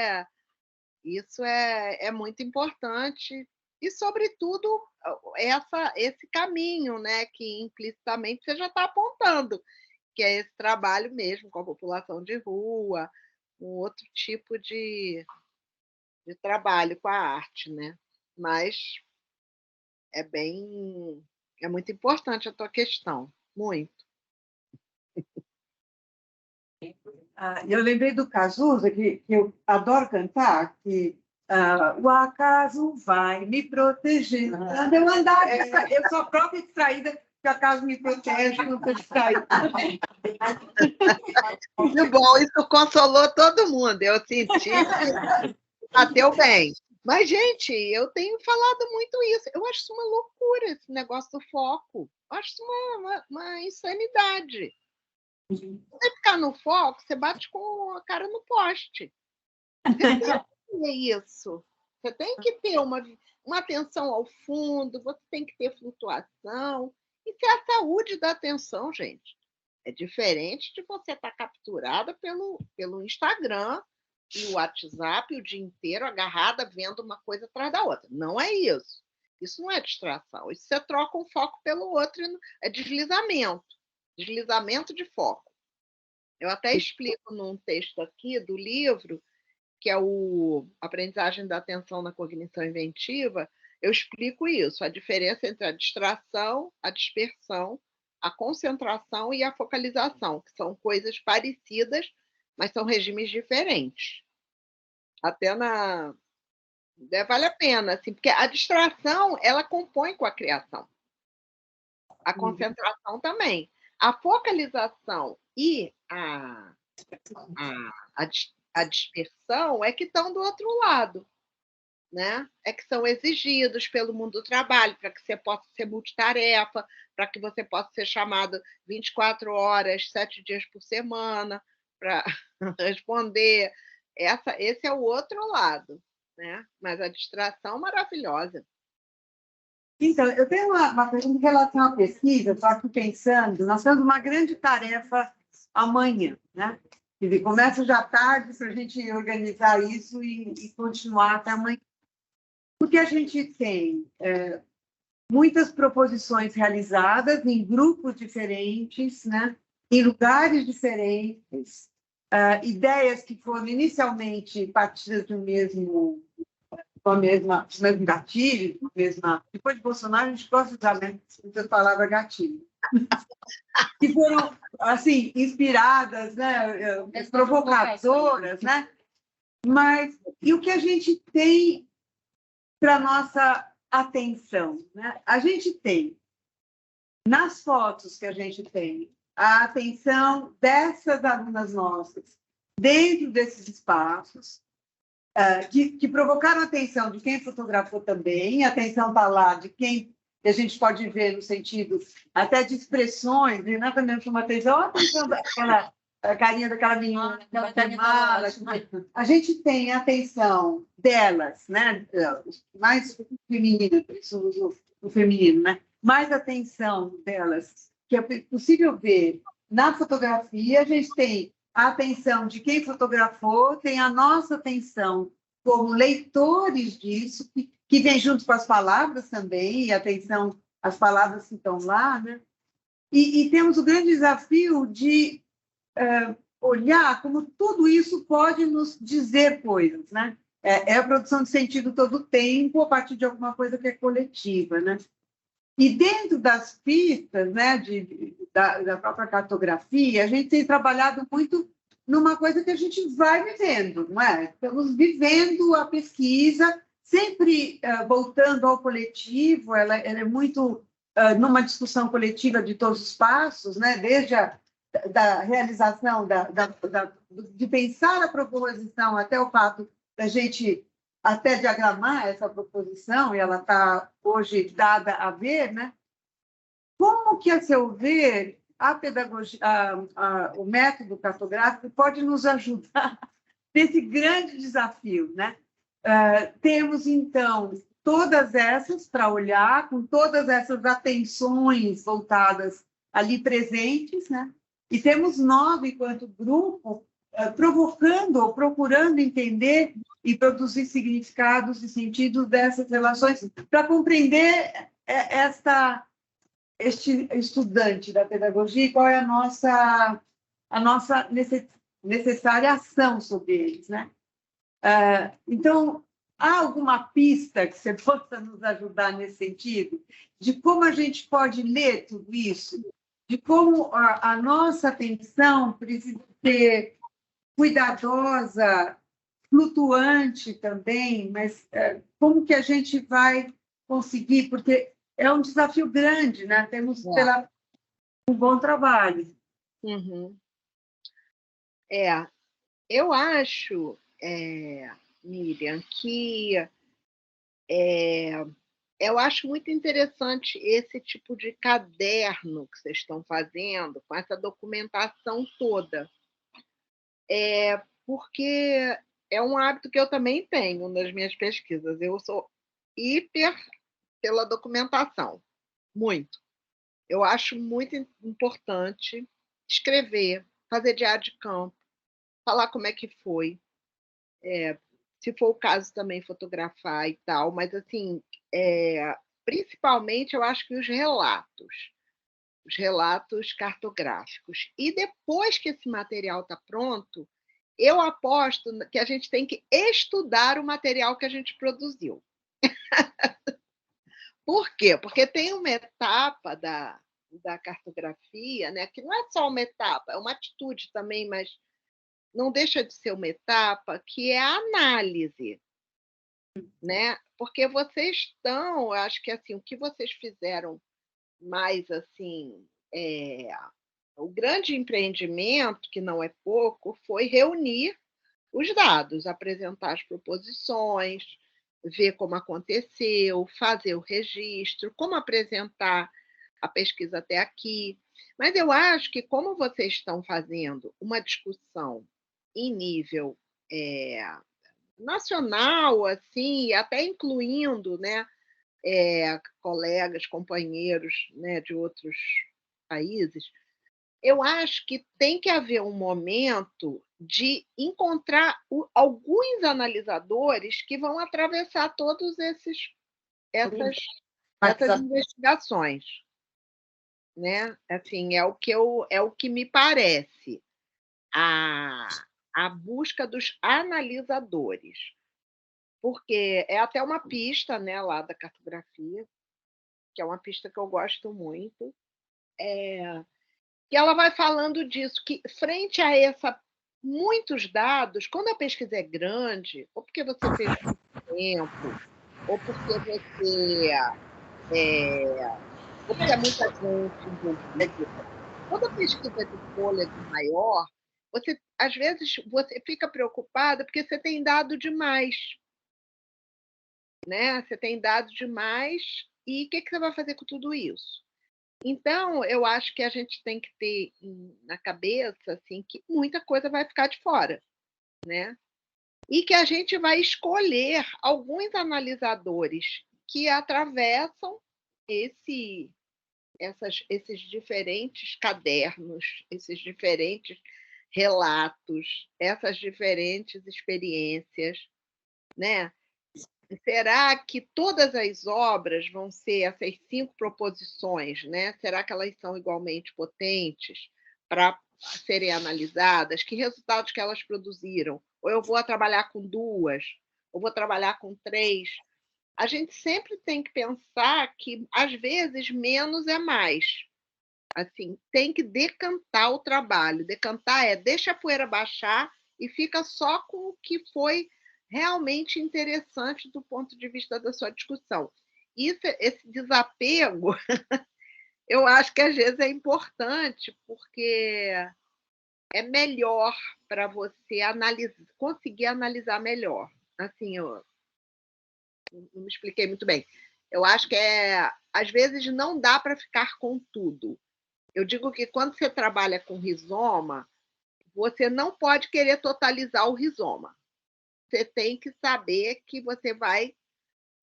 Speaker 1: isso é muito importante. E, sobretudo, esse caminho, né, que implicitamente você já está apontando, que é esse trabalho mesmo com a população de rua, um outro tipo de trabalho com a arte, né? Mas é muito importante a tua questão, muito.
Speaker 2: Eu lembrei do Cazuza, que eu adoro cantar, que o acaso vai me proteger. Quando eu andar, eu sou a própria distraída, que o acaso me protege, não estou distraída.
Speaker 1: Muito bom, isso consolou todo mundo. Eu senti que bateu bem. Mas, gente, eu tenho falado muito isso. Eu acho isso uma loucura, esse negócio do foco. Eu acho isso uma insanidade. Se você ficar no foco, você bate com a cara no poste. Você tem que ter isso. Você tem que ter uma atenção ao fundo, você tem que ter flutuação. Isso é a saúde da atenção, gente. É diferente de você estar capturada pelo Instagram, e o WhatsApp o dia inteiro agarrada vendo uma coisa atrás da outra. Não é isso. Isso não é distração. Isso você troca um foco pelo outro, é deslizamento. Deslizamento de foco. Eu até explico num texto aqui do livro, que é o Aprendizagem da Atenção na Cognição Inventiva, eu explico isso, a diferença entre a distração, a dispersão, a concentração e a focalização, que são coisas parecidas, mas são regimes diferentes. Até vale a pena, assim, porque a distração, ela compõe com a criação. A concentração também. A focalização e a dispersão é que estão do outro lado, né? É que são exigidos pelo mundo do trabalho, para que você possa ser multitarefa, para que você possa ser chamado 24 horas, 7 dias por semana, para responder. Esse é o outro lado, né? Mas a distração maravilhosa.
Speaker 2: Então, eu tenho uma pergunta em relação à pesquisa, estou aqui pensando, nós temos uma grande tarefa amanhã, né? Quer dizer, começa já tarde para a gente organizar isso e continuar até amanhã. Porque a gente tem muitas proposições realizadas em grupos diferentes, né? Em lugares diferentes, ideias que foram inicialmente partidas do mesmo gatilho, depois de Bolsonaro, a gente gosta de usar essa palavra gatilho, que foram assim inspiradas, né, provocadoras, né? Mas e o que a gente tem para nossa atenção, né? A gente tem nas fotos que a gente tem a atenção dessas alunas nossas dentro desses espaços. Que provocaram a atenção de quem fotografou também, a atenção está lá de quem a gente pode ver no sentido até de expressões, e não também chama atenção, a atenção daquela carinha daquela menina, a gente tem a atenção delas, né, mais feminina, isso o feminino, né, mais atenção delas, que é possível ver na fotografia, a gente tem a atenção de quem fotografou, tem a nossa atenção como leitores disso, que vem junto com as palavras também, e atenção às palavras que estão lá, né? E temos o grande desafio de olhar como tudo isso pode nos dizer coisas, né? É a produção de sentido todo o tempo, a partir de alguma coisa que é coletiva, né? E dentro das pistas, né, da própria cartografia, a gente tem trabalhado muito numa coisa que a gente vai vivendo, não é? Estamos vivendo a pesquisa, sempre voltando ao coletivo, ela é muito numa discussão coletiva de todos os passos, né? Desde da realização, de pensar a proposição até o fato da gente até diagramar essa proposição, e ela está hoje dada a ver, né? Como que, a seu ver, a pedagogia, o método cartográfico pode nos ajudar nesse grande desafio, né? Temos, então, todas essas para olhar, com todas essas atenções voltadas ali presentes, né? E temos 9, enquanto grupo, provocando ou procurando entender e produzir significados e sentidos dessas relações para compreender este estudante da pedagogia e qual é a nossa necessária ação sobre eles, né? Então, há alguma pista que você possa nos ajudar nesse sentido? De como a gente pode ler tudo isso? De como a nossa atenção precisa ser cuidadosa, flutuante também, mas como que a gente vai conseguir? Porque é um desafio grande, né? Temos um bom trabalho.
Speaker 1: Uhum. Eu acho, Miriam, que eu acho muito interessante esse tipo de caderno que vocês estão fazendo, com essa documentação toda. Porque é um hábito que eu também tenho nas minhas pesquisas. Eu sou hiper pela documentação, muito. Eu acho muito importante escrever, fazer diário de campo, falar como é que foi, se for o caso também fotografar e tal, mas assim, principalmente eu acho que os relatos cartográficos. E depois que esse material está pronto, eu aposto que a gente tem que estudar o material que a gente produziu. Por quê? Porque tem uma etapa da cartografia, né, que não é só uma etapa, é uma atitude também, mas não deixa de ser uma etapa, que é a análise, né? Porque vocês estão, acho que assim, o que vocês fizeram mais assim, o grande empreendimento, que não é pouco, foi reunir os dados, apresentar as proposições, ver como aconteceu, fazer o registro, como apresentar a pesquisa até aqui. Mas eu acho que, como vocês estão fazendo uma discussão em nível nacional, assim, até incluindo, né, colegas, companheiros, né, de outros países, eu acho que tem que haver um momento de encontrar alguns analisadores que vão atravessar todos essas investigações, né? Assim, é o que me parece a busca dos analisadores, porque é até uma pista, né, lá da cartografia, que é uma pista que eu gosto muito, que ela vai falando disso, que frente a muitos dados, quando a pesquisa é grande, ou porque você fez muito tempo, ou porque ou porque é muita gente envolvida, quando a pesquisa é de fôlego maior, às vezes você fica preocupada porque você tem dado demais, né? Você tem dado demais, e o que você vai fazer com tudo isso? Então, eu acho que a gente tem que ter na cabeça assim, que muita coisa vai ficar de fora, né? E que a gente vai escolher alguns analisadores que atravessam esses diferentes cadernos, esses diferentes relatos, essas diferentes experiências, né? Será que todas as obras vão ser essas 5 proposições, né? Será que elas são igualmente potentes para serem analisadas? Que resultados que elas produziram? Ou eu vou trabalhar com 2, ou vou trabalhar com 3? A gente sempre tem que pensar que, às vezes, menos é mais. Assim, tem que decantar o trabalho. Decantar deixa a poeira baixar e fica só com o que foi realmente interessante do ponto de vista da sua discussão. Esse desapego, eu acho que às vezes é importante, porque é melhor para você conseguir analisar melhor. Assim, eu não me expliquei muito bem. Eu acho que às vezes não dá para ficar com tudo. Eu digo que quando você trabalha com rizoma, você não pode querer totalizar o rizoma. Você tem que saber que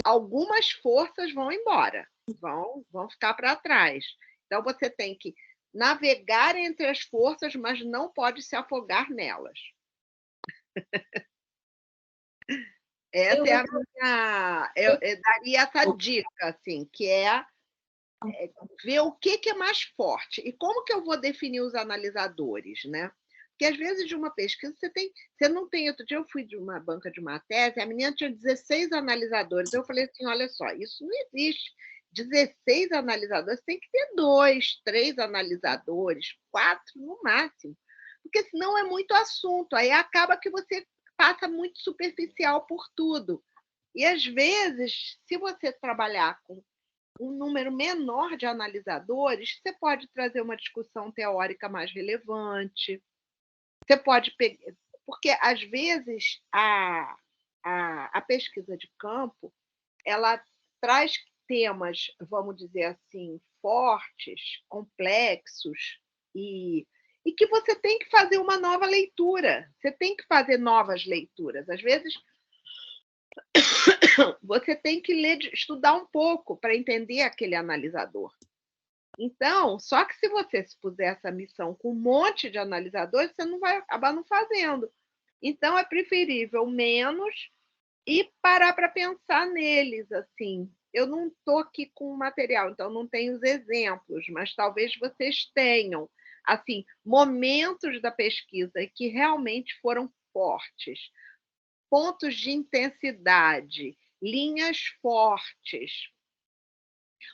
Speaker 1: algumas forças vão embora, vão ficar para trás. Então, você tem que navegar entre as forças, mas não pode se afogar nelas. Essa é a minha... Eu daria essa dica, assim, que é ver o que é mais forte. E como que eu vou definir os analisadores, né? Porque, às vezes, de uma pesquisa, você não tem... Outro dia eu fui de uma banca de uma tese, a menina tinha 16 analisadores. Eu falei assim, olha só, isso não existe. 16 analisadores, tem que ter 2, 3 analisadores, 4 no máximo. Porque senão é muito assunto. Aí acaba que você passa muito superficial por tudo. E, às vezes, se você trabalhar com um número menor de analisadores, você pode trazer uma discussão teórica mais relevante. Você pode pegar... Porque, às vezes, a pesquisa de campo, ela traz temas, vamos dizer assim, fortes, complexos, e que você tem que fazer uma nova leitura. Você tem que fazer novas leituras. Às vezes, você tem que estudar um pouco para entender aquele analisador. Então, só que se você se puser essa missão com um monte de analisadores, você não vai acabar não fazendo. Então, é preferível menos e parar para pensar neles, assim. Eu não estou aqui com material, então não tenho os exemplos, mas talvez vocês tenham, assim, momentos da pesquisa que realmente foram fortes, pontos de intensidade, linhas fortes,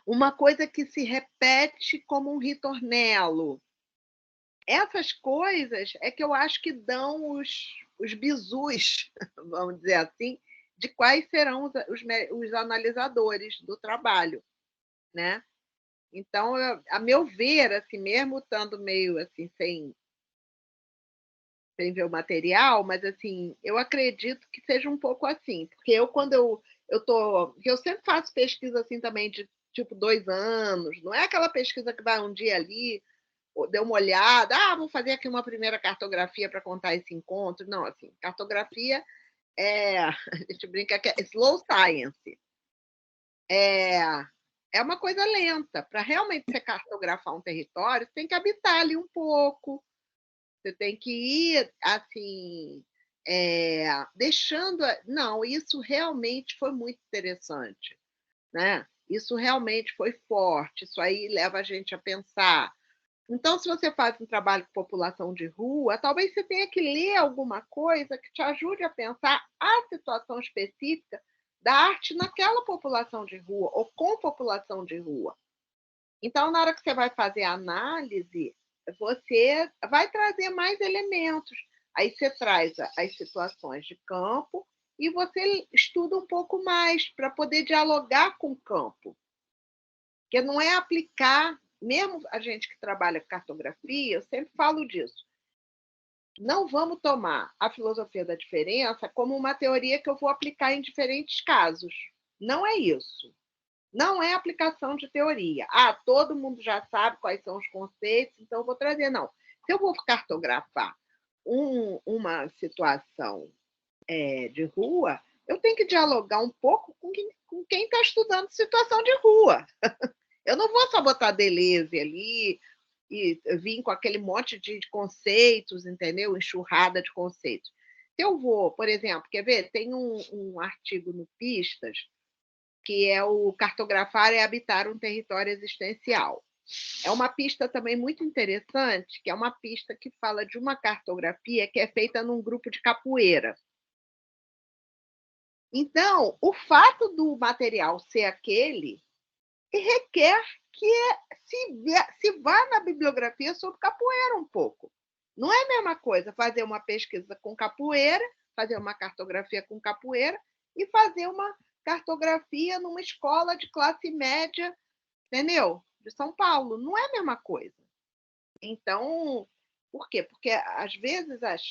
Speaker 1: uma coisa que se repete como um ritornelo. Essas coisas é que eu acho que dão os bizus, vamos dizer assim, de quais serão os analisadores do trabalho, né? Então, a meu ver, assim, mesmo estando meio assim, sem ver o material, mas assim, eu acredito que seja um pouco assim, porque quando eu sempre faço pesquisa assim também de tipo 2 anos, não é aquela pesquisa que vai um dia ali, deu uma olhada, vou fazer aqui uma primeira cartografia para contar esse encontro. Não, assim, cartografia a gente brinca que é slow science. É uma coisa lenta. Para realmente você cartografar um território, você tem que habitar ali um pouco, você tem que ir, assim, deixando... Não, isso realmente foi muito interessante, né? Isso realmente foi forte, isso aí leva a gente a pensar. Então, se você faz um trabalho com população de rua, talvez você tenha que ler alguma coisa que te ajude a pensar a situação específica da arte naquela população de rua, ou com população de rua. Então, na hora que você vai fazer a análise, você vai trazer mais elementos. Aí você traz as situações de campo e você estuda um pouco mais para poder dialogar com o campo. Porque não é aplicar, mesmo a gente que trabalha com cartografia, eu sempre falo disso. Não vamos tomar a filosofia da diferença como uma teoria que eu vou aplicar em diferentes casos. Não é isso. Não é aplicação de teoria. Todo mundo já sabe quais são os conceitos, então eu vou trazer. Não. Se eu vou cartografar uma situação de rua, eu tenho que dialogar um pouco com quem está estudando situação de rua. Eu não vou só botar Deleuze ali e vir com aquele monte de conceitos, entendeu? Enxurrada de conceitos. Se eu vou, por exemplo, quer ver? Tem um artigo no Pistas, que é o Cartografar e Habitar um Território Existencial. É uma pista também muito interessante, que é uma pista que fala de uma cartografia que é feita num grupo de capoeira. Então, o fato do material ser aquele requer que se vá na bibliografia sobre capoeira um pouco. Não é a mesma coisa fazer uma pesquisa com capoeira, fazer uma cartografia com capoeira e fazer uma cartografia numa escola de classe média, entendeu? De São Paulo. Não é a mesma coisa. Então, por quê? Porque, às vezes, as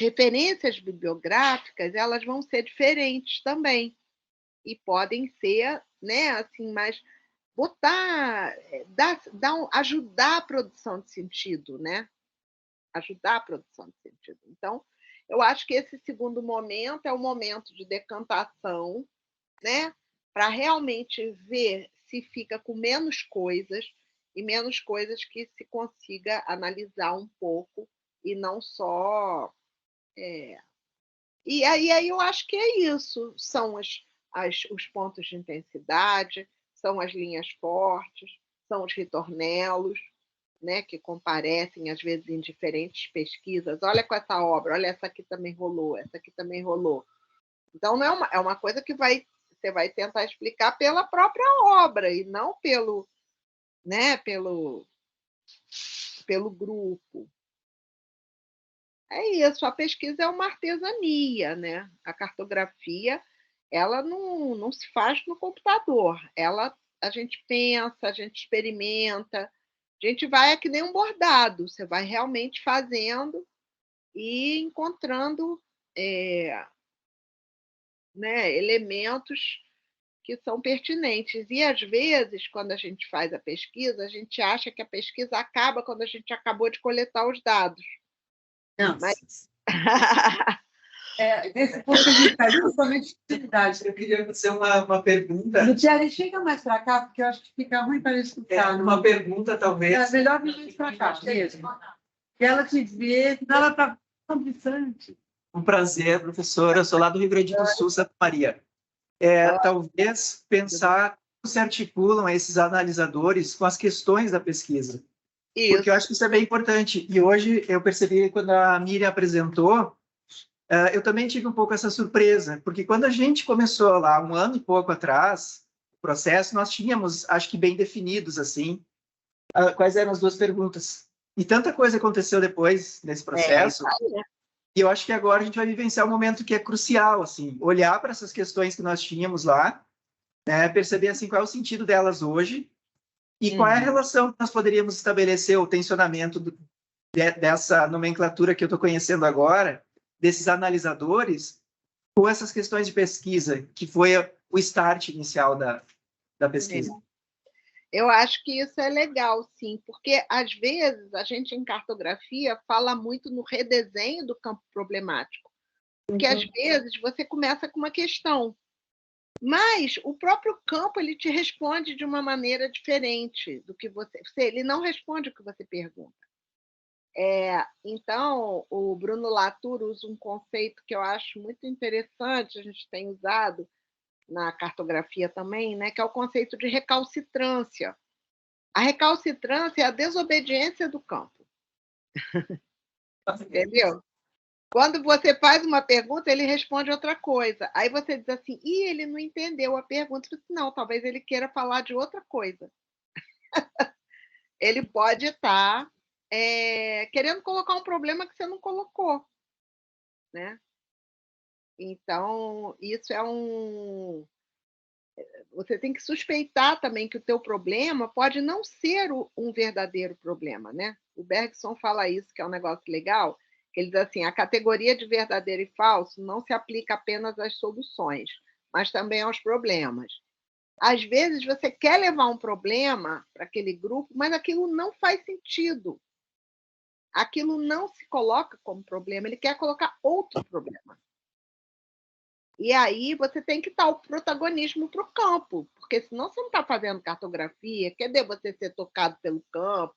Speaker 1: referências bibliográficas elas vão ser diferentes também. E podem ser, né, assim, mas ajudar a produção de sentido, né? Ajudar a produção de sentido. Então, eu acho que esse segundo momento é o momento de decantação, né? Para realmente ver se fica com menos coisas e menos coisas que se consiga analisar um pouco e não só... E aí eu acho que é isso, são os pontos de intensidade, são as linhas fortes, são os ritornelos, né, que comparecem, às vezes, em diferentes pesquisas. Olha com essa obra, olha, essa aqui também rolou, essa aqui também rolou. Então, não é uma coisa que você vai tentar explicar pela própria obra e não pelo grupo. É isso, a pesquisa é uma artesania, né? A cartografia, ela não se faz no computador. A gente pensa, a gente experimenta, a gente vai que nem um bordado, você vai realmente fazendo e encontrando elementos que são pertinentes. E, às vezes, quando a gente faz a pesquisa, a gente acha que a pesquisa acaba quando a gente acabou de coletar os dados.
Speaker 2: Não,
Speaker 1: mas...
Speaker 2: Desse ponto de vista, principalmente utilidade.
Speaker 6: Eu queria fazer uma pergunta.
Speaker 2: Luciane, chega mais para cá, porque eu acho que fica ruim para escutar.
Speaker 6: Uma pergunta, talvez.
Speaker 2: É melhor vir mais para cá mesmo. que ela te vê, ela está tão distante.
Speaker 6: Um prazer, professora. Eu sou lá do Rio Grande do Sul, Santa Maria. Talvez pensar como se articulam esses analisadores com as questões da pesquisa.
Speaker 1: Isso.
Speaker 6: Porque eu acho que isso é bem importante. E hoje eu percebi, quando a Miriam apresentou, eu também tive um pouco essa surpresa, porque quando a gente começou lá, 1 ano e pouco atrás, o processo, nós tínhamos, acho que bem definidos, assim, quais eram as 2 perguntas. E tanta coisa aconteceu depois desse processo, e eu acho que agora a gente vai vivenciar um momento que é crucial, assim, olhar para essas questões que nós tínhamos lá, né, perceber, assim, qual é o sentido delas hoje, e qual é a relação que nós poderíamos estabelecer, o tensionamento dessa nomenclatura que eu estou conhecendo agora, desses analisadores, com essas questões de pesquisa, que foi o start inicial da pesquisa.
Speaker 1: Eu acho que isso é legal, sim, porque, às vezes, a gente, em cartografia, fala muito no redesenho do campo problemático, porque, às vezes, você começa com uma questão, mas o próprio campo ele te responde de uma maneira diferente do que ele não responde o que você pergunta. Então, o Bruno Latour usa um conceito que eu acho muito interessante, a gente tem usado na cartografia também, né, que é o conceito de recalcitrância. A recalcitrância é a desobediência do campo. Entendeu? Quando você faz uma pergunta, ele responde outra coisa. Aí você diz assim, ele não entendeu a pergunta. Não, talvez ele queira falar de outra coisa. Ele pode estar querendo colocar um problema que você não colocou, né? Então, isso você tem que suspeitar também que o teu problema pode não ser um verdadeiro problema, né? O Bergson fala isso, que é um negócio legal, que ele diz assim, a categoria de verdadeiro e falso não se aplica apenas às soluções, mas também aos problemas. Às vezes, você quer levar um problema para aquele grupo, mas aquilo não faz sentido. Aquilo não se coloca como problema, ele quer colocar outro problema. E aí você tem que dar o protagonismo para o campo, porque senão você não está fazendo cartografia, cadê você ser tocado pelo campo,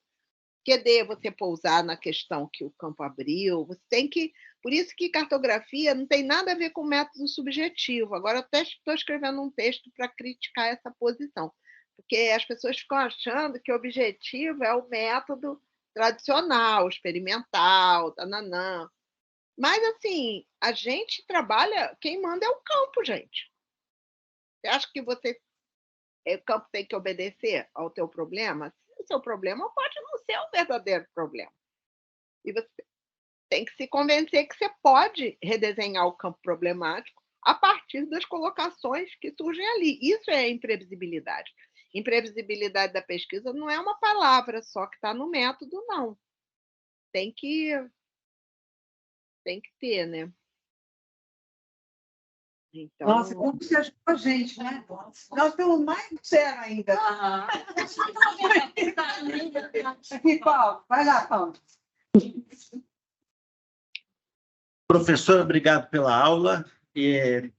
Speaker 1: cadê você pousar na questão que o campo abriu, você tem que... Por isso que cartografia não tem nada a ver com método subjetivo. Agora eu até estou escrevendo um texto para criticar essa posição, porque as pessoas ficam achando que o objetivo é o método tradicional, experimental, tananã. Mas, assim, a gente trabalha... Quem manda é o campo, gente. Você acha que o campo tem que obedecer ao teu problema? O seu problema pode não ser o verdadeiro problema. E você tem que se convencer que você pode redesenhar o campo problemático a partir das colocações que surgem ali. Isso é imprevisibilidade. Imprevisibilidade da pesquisa não é uma palavra só que está no método, não. Tem que ter, né? Então...
Speaker 2: Nossa, como você ajudou a gente, né? Nós temos mais do zero ainda. Aqui, Paulo. Vai lá, Paulo.
Speaker 7: Professor, obrigado pela aula.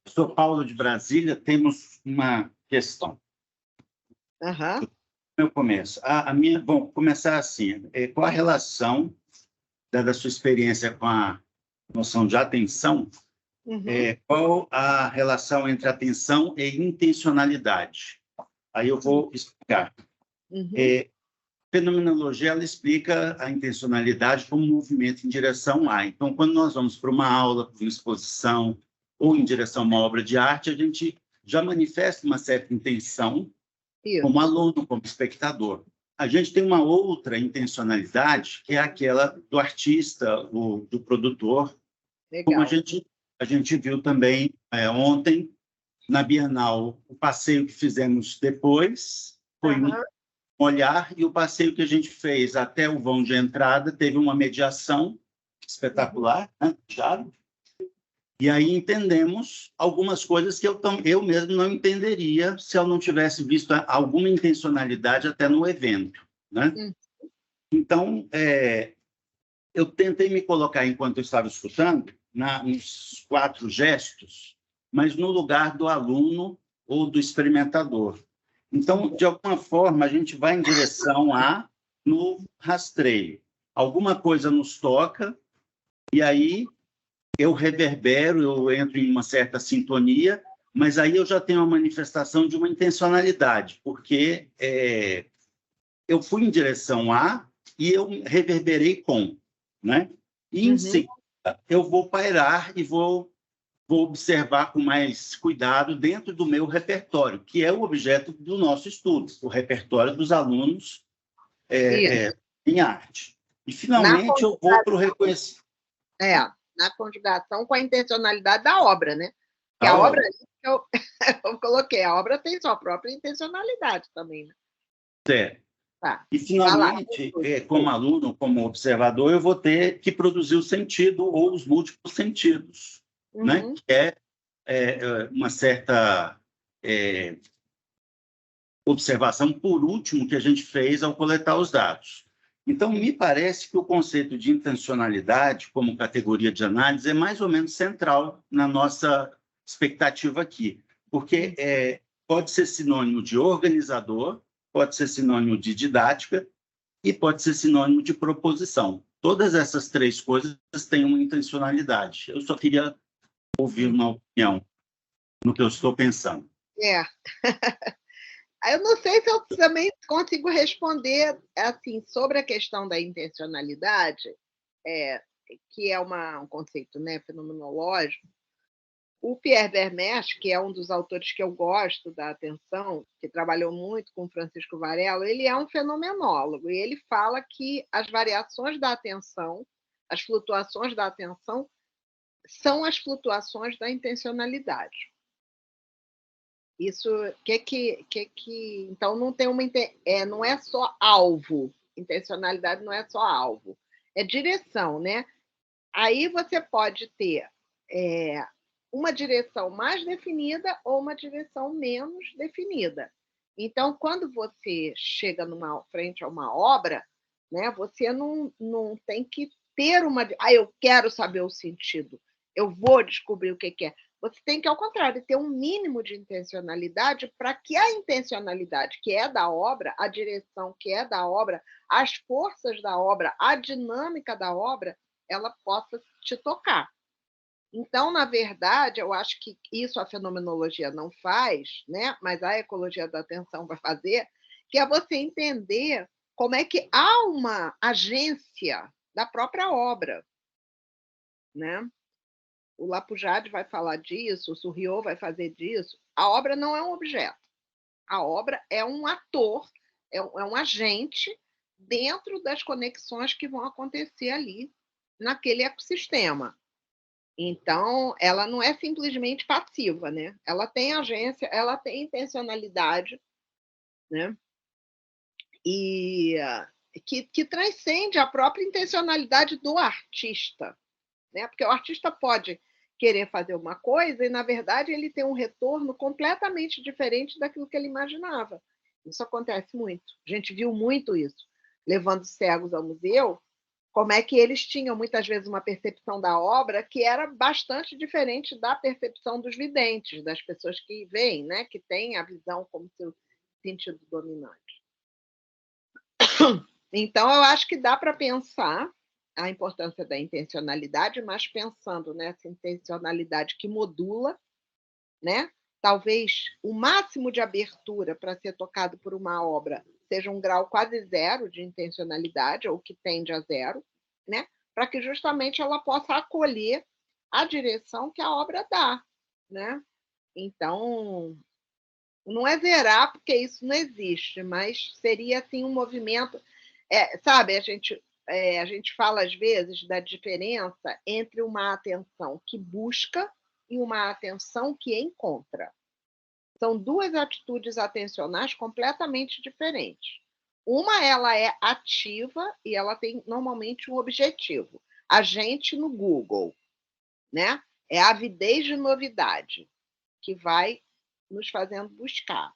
Speaker 7: Sou Paulo de Brasília. Temos uma questão. Eu começo. Vamos começar assim. Qual a relação da sua experiência com a noção de atenção? Qual a relação entre atenção e intencionalidade? Aí eu vou explicar. Fenomenologia, ela explica a intencionalidade como um movimento em direção a. Então, quando nós vamos para uma aula, para uma exposição, ou em direção a uma obra de arte, a gente já manifesta uma certa intenção como aluno, como espectador. A gente tem uma outra intencionalidade, que é aquela do artista, do produtor. Legal. Como a gente viu também ontem, na Bienal, o passeio que fizemos depois foi um olhar, e o passeio que a gente fez até o vão de entrada teve uma mediação espetacular, né? E aí entendemos algumas coisas que eu mesmo não entenderia se eu não tivesse visto alguma intencionalidade até no evento, né? Então, eu tentei me colocar, enquanto eu estava escutando, nos 4 gestos, mas no lugar do aluno ou do experimentador. Então, de alguma forma, a gente vai em direção no rastreio. alguma coisa nos toca, e aí eu reverbero, eu entro em uma certa sintonia, mas aí eu já tenho a manifestação de uma intencionalidade, porque eu fui em direção a e eu reverberei com, né? E em seguida eu vou pairar e vou observar com mais cuidado dentro do meu repertório, que é o objeto do nosso estudo, o repertório dos alunos em arte. E, finalmente, eu vou para o reconhecimento.
Speaker 1: Na conjugação com a intencionalidade da obra, né? Que a obra, eu coloquei, a obra tem sua própria intencionalidade também, né?
Speaker 7: Certo. Tá. E, finalmente, como aluno, como observador, eu vou ter que produzir o sentido ou os múltiplos sentidos, né? Que é uma certa observação, por último, que a gente fez ao coletar os dados. Então, me parece que o conceito de intencionalidade, como categoria de análise, é mais ou menos central na nossa expectativa aqui, porque pode ser sinônimo de organizador, pode ser sinônimo de didática e pode ser sinônimo de proposição. Todas essas três coisas têm uma intencionalidade. Eu só queria ouvir uma opinião no que eu estou pensando.
Speaker 1: Eu não sei se eu também consigo responder assim sobre a questão da intencionalidade, que é um conceito, né, fenomenológico. O Pierre Vermes, que é um dos autores que eu gosto da atenção, que trabalhou muito com Francisco Varela, ele é um fenomenólogo e ele fala que as variações da atenção, as flutuações da atenção, são as flutuações da intencionalidade. Isso então não tem não é só alvo, intencionalidade não é só alvo, é direção, né? Aí você pode ter uma direção mais definida ou uma direção menos definida. Então, quando você chega frente a uma obra, né, você não tem que ter eu quero saber o sentido, eu vou descobrir o que é. Você tem que, ao contrário, ter um mínimo de intencionalidade para que a intencionalidade que é da obra, a direção que é da obra, as forças da obra, a dinâmica da obra, ela possa te tocar. Então, na verdade, eu acho que isso a fenomenologia não faz, né? Mas a ecologia da atenção vai fazer, que é você entender como é que há uma agência da própria obra, né? O Lapujade vai falar disso, o Surriot vai fazer disso. A obra não é um objeto. A obra é um ator, é um agente dentro das conexões que vão acontecer ali naquele ecossistema. Então, ela não é simplesmente passiva, né? Ela tem agência, ela tem intencionalidade, né? E que transcende a própria intencionalidade do artista, né? Porque o artista pode querer fazer uma coisa e, na verdade, ele tem um retorno completamente diferente daquilo que ele imaginava. Isso acontece muito. A gente viu muito isso. Levando cegos ao museu, como é que eles tinham, muitas vezes, uma percepção da obra que era bastante diferente da percepção dos videntes, das pessoas que veem, né? Que têm a visão como seu sentido dominante. Então, eu acho que dá para pensar a importância da intencionalidade, mas pensando nessa intencionalidade que modula, né? Talvez o máximo de abertura para ser tocado por uma obra seja um grau quase zero de intencionalidade, ou que tende a zero, né? Para que justamente ela possa acolher a direção que a obra dá, né? Então, não é zerar, porque isso não existe, mas seria assim um movimento, sabe? A gente fala às vezes da diferença entre uma atenção que busca e uma atenção que encontra. São duas atitudes atencionais completamente diferentes. Uma, ela é ativa e ela tem normalmente um objetivo. A gente no Google, né? É a avidez de novidade que vai nos fazendo buscar.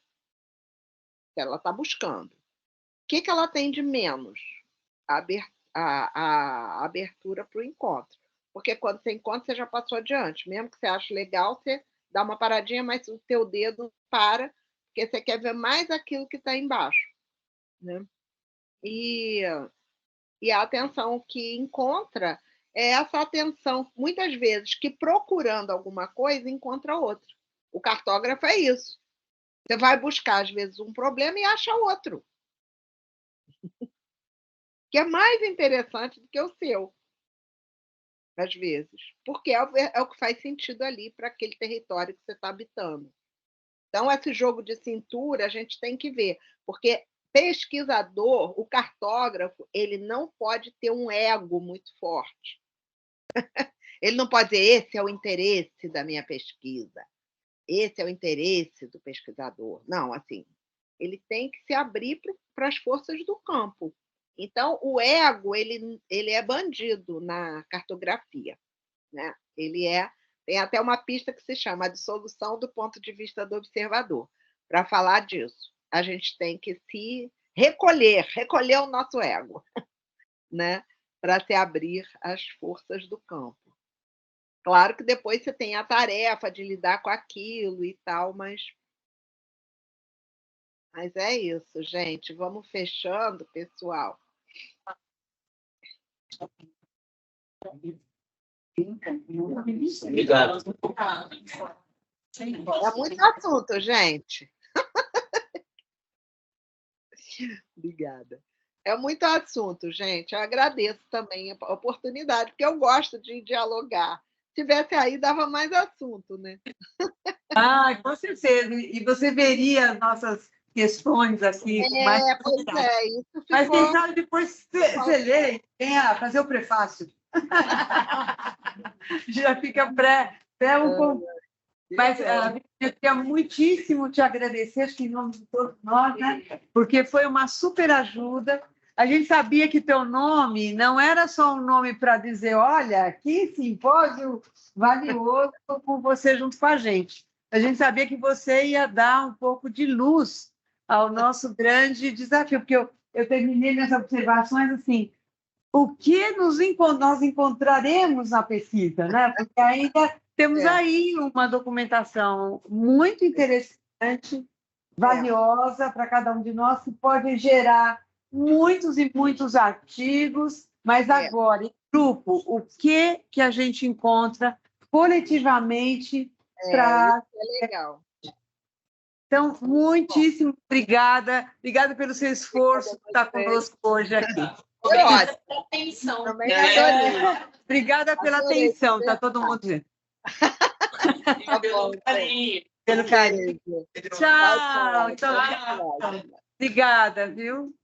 Speaker 1: Ela está buscando. O que ela tem de menos? A abertura para o encontro. Porque quando você encontra, você já passou adiante. Mesmo que você ache legal, você dá uma paradinha, mas o teu dedo para, porque você quer ver mais aquilo que está embaixo, né? E E a atenção que encontra é essa atenção, muitas vezes, que procurando alguma coisa, encontra outra. O cartógrafo é isso. Você vai buscar, às vezes, um problema e acha outro. Que é mais interessante do que o seu, às vezes. Porque é o que faz sentido ali para aquele território que você está habitando. Então, esse jogo de cintura a gente tem que ver. Porque pesquisador, o cartógrafo, ele não pode ter um ego muito forte. Ele não pode dizer, esse é o interesse da minha pesquisa, esse é o interesse do pesquisador. Não, assim, ele tem que se abrir para as forças do campo. Então, o ego, ele é bandido na cartografia, né? Tem até uma pista que se chama a dissolução do ponto de vista do observador. Para falar disso, a gente tem que se recolher o nosso ego, né? Para se abrir às forças do campo. Claro que depois você tem a tarefa de lidar com aquilo e tal, mas é isso, gente. Vamos fechando, pessoal.
Speaker 7: Obrigado.
Speaker 1: É muito assunto, gente. Obrigada. É muito assunto, gente. Eu agradeço também a oportunidade, porque eu gosto de dialogar. Se tivesse aí, dava mais assunto, né?
Speaker 2: Com certeza. E você veria as nossas questões aqui com mais profundidade.
Speaker 1: Isso ficou...
Speaker 2: Mas quem sabe depois você lê e venha fazer o prefácio. Já fica pré um pouco. Mas eu queria muitíssimo te agradecer, acho que em nome de todos nós, né? Porque foi uma super ajuda. A gente sabia que teu nome não era só um nome para dizer, olha, que simpósio valioso com você junto com a gente. A gente sabia que você ia dar um pouco de luz ao nosso grande desafio, porque eu terminei nessas observações assim, o que nós encontraremos na pesquisa, né? Porque ainda temos aí uma documentação muito interessante, valiosa para cada um de nós, que pode gerar muitos e muitos artigos, mas agora, em grupo, o que a gente encontra coletivamente para...
Speaker 1: É legal.
Speaker 2: Então, muitíssimo obrigada. Obrigada pelo seu esforço por estar conosco hoje aqui.
Speaker 1: Obrigada pela atenção.
Speaker 2: Obrigada pela atenção, está todo mundo dizendo. Pelo carinho. Tchau. Então, obrigada, viu?